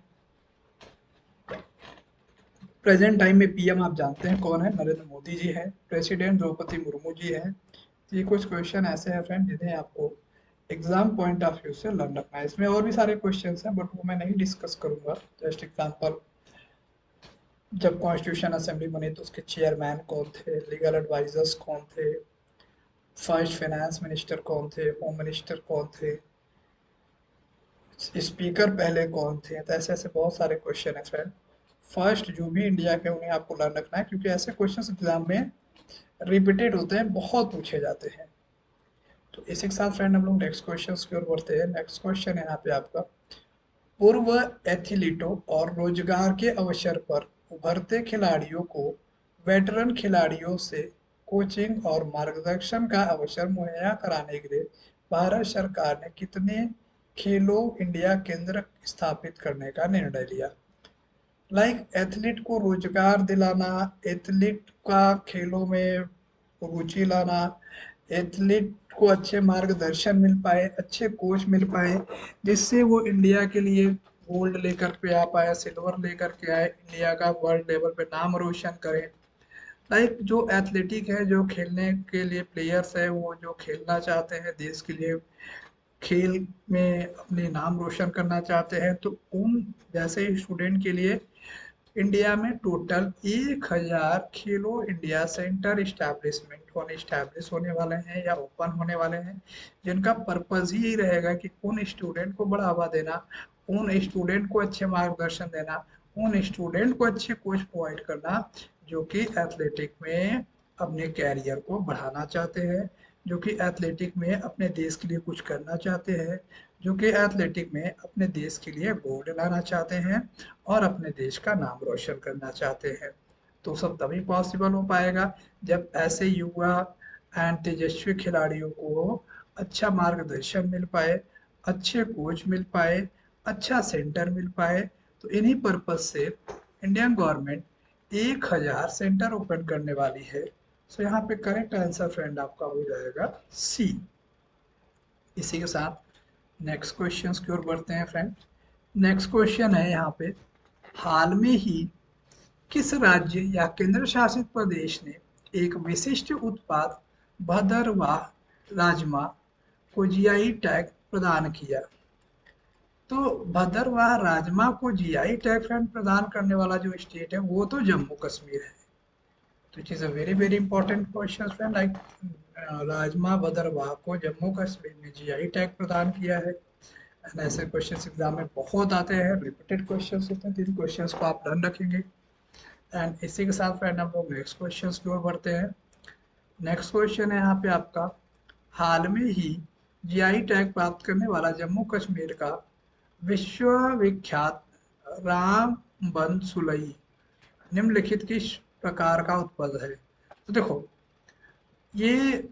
प्रेजेंट टाइम में पीएम आप जानते हैं कौन है, नरेंद्र मोदी जी है। प्रेसिडेंट द्रौपदी मुर्मू जी है। तो ये कुछ क्वेश्चन ऐसे हैं फ्रेंड जिन्हें आपको एग्जाम पॉइंट ऑफ व्यू से लर्न रखना है। इसमें और भी सारे क्वेश्चन हैं बट वो मैं नहीं डिस्कस करूंगा। जस्ट एग्जाम्पल, जब कॉन्स्टिट्यूशन असेंबली बनी तो उसके चेयरमैन कौन थे, लीगल एडवाइजर्स कौन थे, फर्स्ट फाइनेंस मिनिस्टर कौन थे, होम मिनिस्टर कौन थे, स्पीकर पहले कौन थे, तो ऐसे ऐसे बहुत सारे क्वेश्चन है फ्रेंड। फर्स्ट जो भी इंडिया के, उन्हें आपको लर्न रखना है, क्योंकि ऐसे क्वेश्चन एग्जाम में रिपीटेड होते हैं, बहुत पूछे जाते हैं। तो इसी के साथ फ्रेंड हम लोग नेक्स्ट क्वेश्चन की ओर बढ़ते हैं। नेक्स्ट क्वेश्चन है यहाँ पे आपका, पूर्व एथलीटों और रोजगार के अवसर पर उभरते खिलाड़ियों को वेटरन खिलाड़ियों से कोचिंग और मार्गदर्शन का अवसर मुहैया कराने के लिए भारत सरकार ने कितने खेलो इंडिया केंद्र स्थापित करने का निर्णय लिया? लाइक एथलीट को रोजगार दिलाना, एथलीट का खेलों में रुचि लाना, एथलीट को अच्छे मार्गदर्शन मिल पाए, अच्छे कोच मिल पाए, जिससे वो इंडिया के लिए गोल्ड लेकर के आ पाए, सिल्वर लेकर के आए, इंडिया का वर्ल्ड लेवल पे नाम रोशन करें। लाइक जो एथलेटिक है, जो खेलने के लिए प्लेयर्स है, वो जो खेलना चाहते हैं देश के लिए, खेल में अपने नाम रोशन करना चाहते हैं, तो उन जैसे स्टूडेंट के लिए इंडिया में टोटल 1000 खेलो इंडिया सेंटर इस्टेब्लिश होने वाले हैं या ओपन होने वाले हैं, जिनका पर्पज ही रहेगा कि उन स्टूडेंट को बढ़ावा देना, उन स्टूडेंट को अच्छे मार्गदर्शन देना, उन स्टूडेंट को अच्छे कोच प्रोवाइड करना जो कि एथलेटिक में अपने कैरियर को बढ़ाना चाहते हैं, जो कि एथलेटिक में अपने देश के लिए कुछ करना चाहते हैं, जो कि एथलेटिक में अपने देश के लिए गोल्ड लाना चाहते हैं और अपने देश का नाम रोशन करना चाहते हैं। तो सब तभी पॉसिबल हो पाएगा जब ऐसे युवा एंड तेजस्वी खिलाड़ियों को अच्छा मार्गदर्शन मिल पाए, अच्छे कोच मिल पाए, अच्छा सेंटर मिल पाए। तो इन्हीं पर्पज से इंडियन गवर्नमेंट 1000 सेंटर ओपन करने वाली है। सो यहाँ पे करेक्ट आंसर फ्रेंड आपका हो जाएगा सी। इसी के साथ नेक्स्ट क्वेश्चन की ओर बढ़ते हैं फ्रेंड। नेक्स्ट क्वेश्चन है यहाँ पे, हाल में ही किस राज्य या केंद्र शासित प्रदेश ने एक विशिष्ट उत्पाद भदरवाह राजमा को जीआई टैग प्रदान किया? तो भदरवाह राजमा को जीआई टैग फ्रेंड प्रदान करने वाला जो स्टेट है वो तो जम्मू कश्मीर है। तो it is a very very important question friend, like rajma Bhadarwah को जम्मू कश्मीर ने जीआई टैग प्रदान किया है। एंड ऐसे क्वेश्चन एग्जाम में बहुत आते हैं, रिपीटेड क्वेश्चन होते हैं, तो इन क्वेश्चन को आप डन रखेंगे। एंड इसी के साथ फ्रेंड हम लोग नेक्स्ट क्वेश्चन की ओर बढ़ते हैं। नेक्स्ट क्वेश्चन है यहाँ पे आपका, हाल में ही जीआई टैग प्राप्त करने वाला जम्मू कश्मीर का विश्वविख्यात राम बन सुलई निम्नलिखित किस प्रकार का उत्पाद है? तो देखो, ये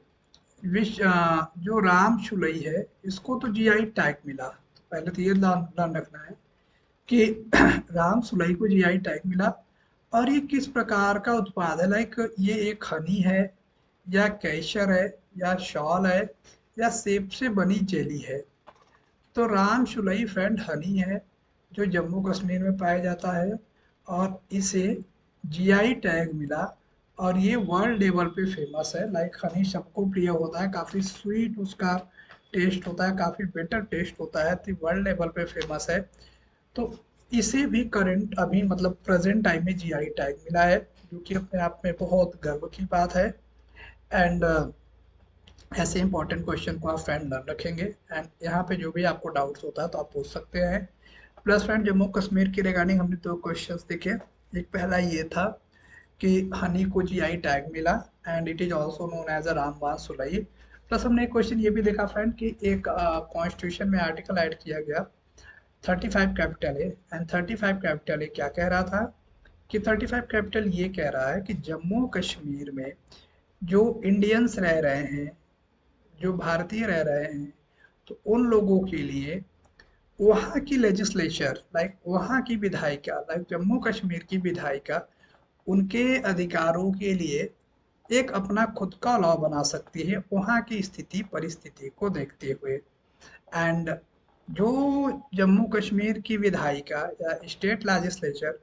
जो राम सुलई है इसको तो जीआई टैग मिला, तो पहले तो ये ध्यान रखना है कि राम सुलई को जीआई टैग मिला। और ये किस प्रकार का उत्पाद है, लाइक ये एक हनी है या केसर है या शॉल है या सेब से बनी जेली है? तो राम सुलई फ्रेंड हनी है जो जम्मू कश्मीर में पाया जाता है और इसे जीआई टैग मिला। और ये वर्ल्ड लेवल पे फेमस है, लाइक हनी सबको प्रिय होता है, काफ़ी स्वीट उसका टेस्ट होता है, काफ़ी बेटर टेस्ट होता है, तो वर्ल्ड लेवल पे फेमस है। तो इसे भी करंट अभी मतलब प्रेजेंट टाइम में जीआई टैग मिला है, जो कि अपने आप में बहुत गर्व की बात है। एंड ऐसे इंपॉर्टेंट क्वेश्चन को आप फ्रेंड लर्न रखेंगे एंड यहाँ पे जो भी आपको डाउट्स होता है तो आप पूछ सकते हैं। प्लस फ्रेंड जम्मू कश्मीर की रिगार्डिंग हमने दो क्वेश्चंस देखे। एक पहला ये था कि हनी को जीआई टैग मिला and it is also known as a Ramban Sulai. Plus हमने एक क्वेश्चन ये भी देखा फ्रेंड कि एक कॉन्स्टिट्यूशन में आर्टिकल ऐड किया गया 35 कैपिटल है, एंड 35 कैपिटल है क्या कह रहा था कि 35 कैपिटल ये कह रहा है कि जम्मू कश्मीर में जो इंडियंस रह रहे हैं, जो भारतीय रह रहे हैं, तो उन लोगों के लिए वहाँ की लेजिस्लेचर, लाइक वहाँ की विधायिका, लाइक जम्मू कश्मीर की विधायिका उनके अधिकारों के लिए एक अपना खुद का लॉ बना सकती है वहाँ की स्थिति परिस्थिति को देखते हुए। एंड जो जम्मू कश्मीर की विधायिका या स्टेट लेजिस्लेचर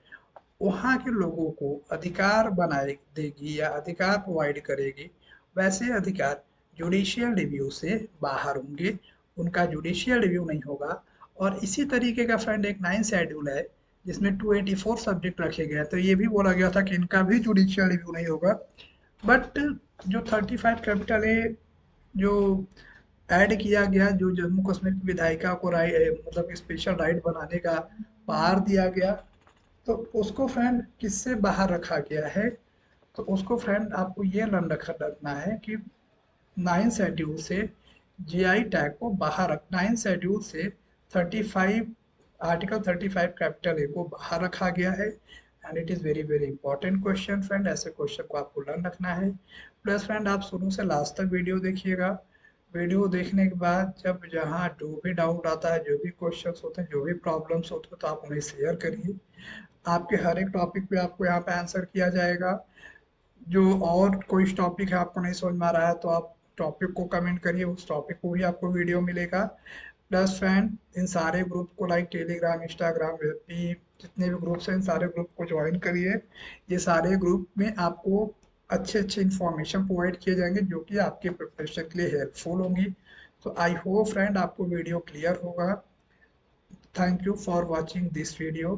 वहाँ के लोगों को अधिकार बनाए देगी या अधिकार प्रोवाइड करेगी, वैसे अधिकार जुडिशियल रिव्यू से बाहर होंगे, उनका जुडिशियल रिव्यू नहीं होगा। और इसी तरीके का फ्रेंड एक 9 शेड्यूल है जिसमें 284 सब्जेक्ट रखे गए हैं, तो ये भी बोला गया था कि इनका भी जुडिशियल रिव्यू नहीं होगा। बट जो 35 कैपिटल है जो ऐड किया गया, जो जम्मू कश्मीर की विधायिका को मतलब स्पेशल राइट बनाने का पावर दिया गया, तो उसको फ्रेंड किससे बाहर रखा गया है? तो उसको फ्रेंड आपको ये लर्न रखना है कि 9 शेड्यूल से जीआई टैग को बाहर रख 9 शेड्यूल से 35 आर्टिकल 35 कैपिटल ए को बाहर रखा गया है। And it is very very important question friend, ऐसे क्वेश्चन को आपको लर्न रखना है। प्लस फ्रेंड आप शुरू से लास्ट तक वीडियो देखिएगा। वीडियो देखने के बाद जब जहाँ जो भी डाउट आता है, जो भी क्वेश्चंस होते हैं, जो भी प्रॉब्लम्स होते हैं, तो आप उन्हें शेयर करिए। आपके हर एक टॉपिक पे आपको यहाँ पे आंसर किया जाएगा। जो और कोई टॉपिक है आपको नहीं समझ में आ रहा है तो आप टॉपिक को कमेंट करिए, उस टॉपिक को भी आपको वीडियो मिलेगा। प्लस फ्रेंड इन सारे ग्रुप को लाइक टेलीग्राम इंस्टाग्राम भी जितने भी ग्रुप्स हैं इन सारे ग्रुप को ज्वाइन करिए। ये सारे ग्रुप में आपको अच्छे अच्छे इन्फॉर्मेशन प्रोवाइड किए जाएंगे जो कि आपके प्रिपरेशन के लिए हेल्पफुल होंगी। तो आई होप फ्रेंड आपको वीडियो क्लियर होगा। Thank you for watching this video.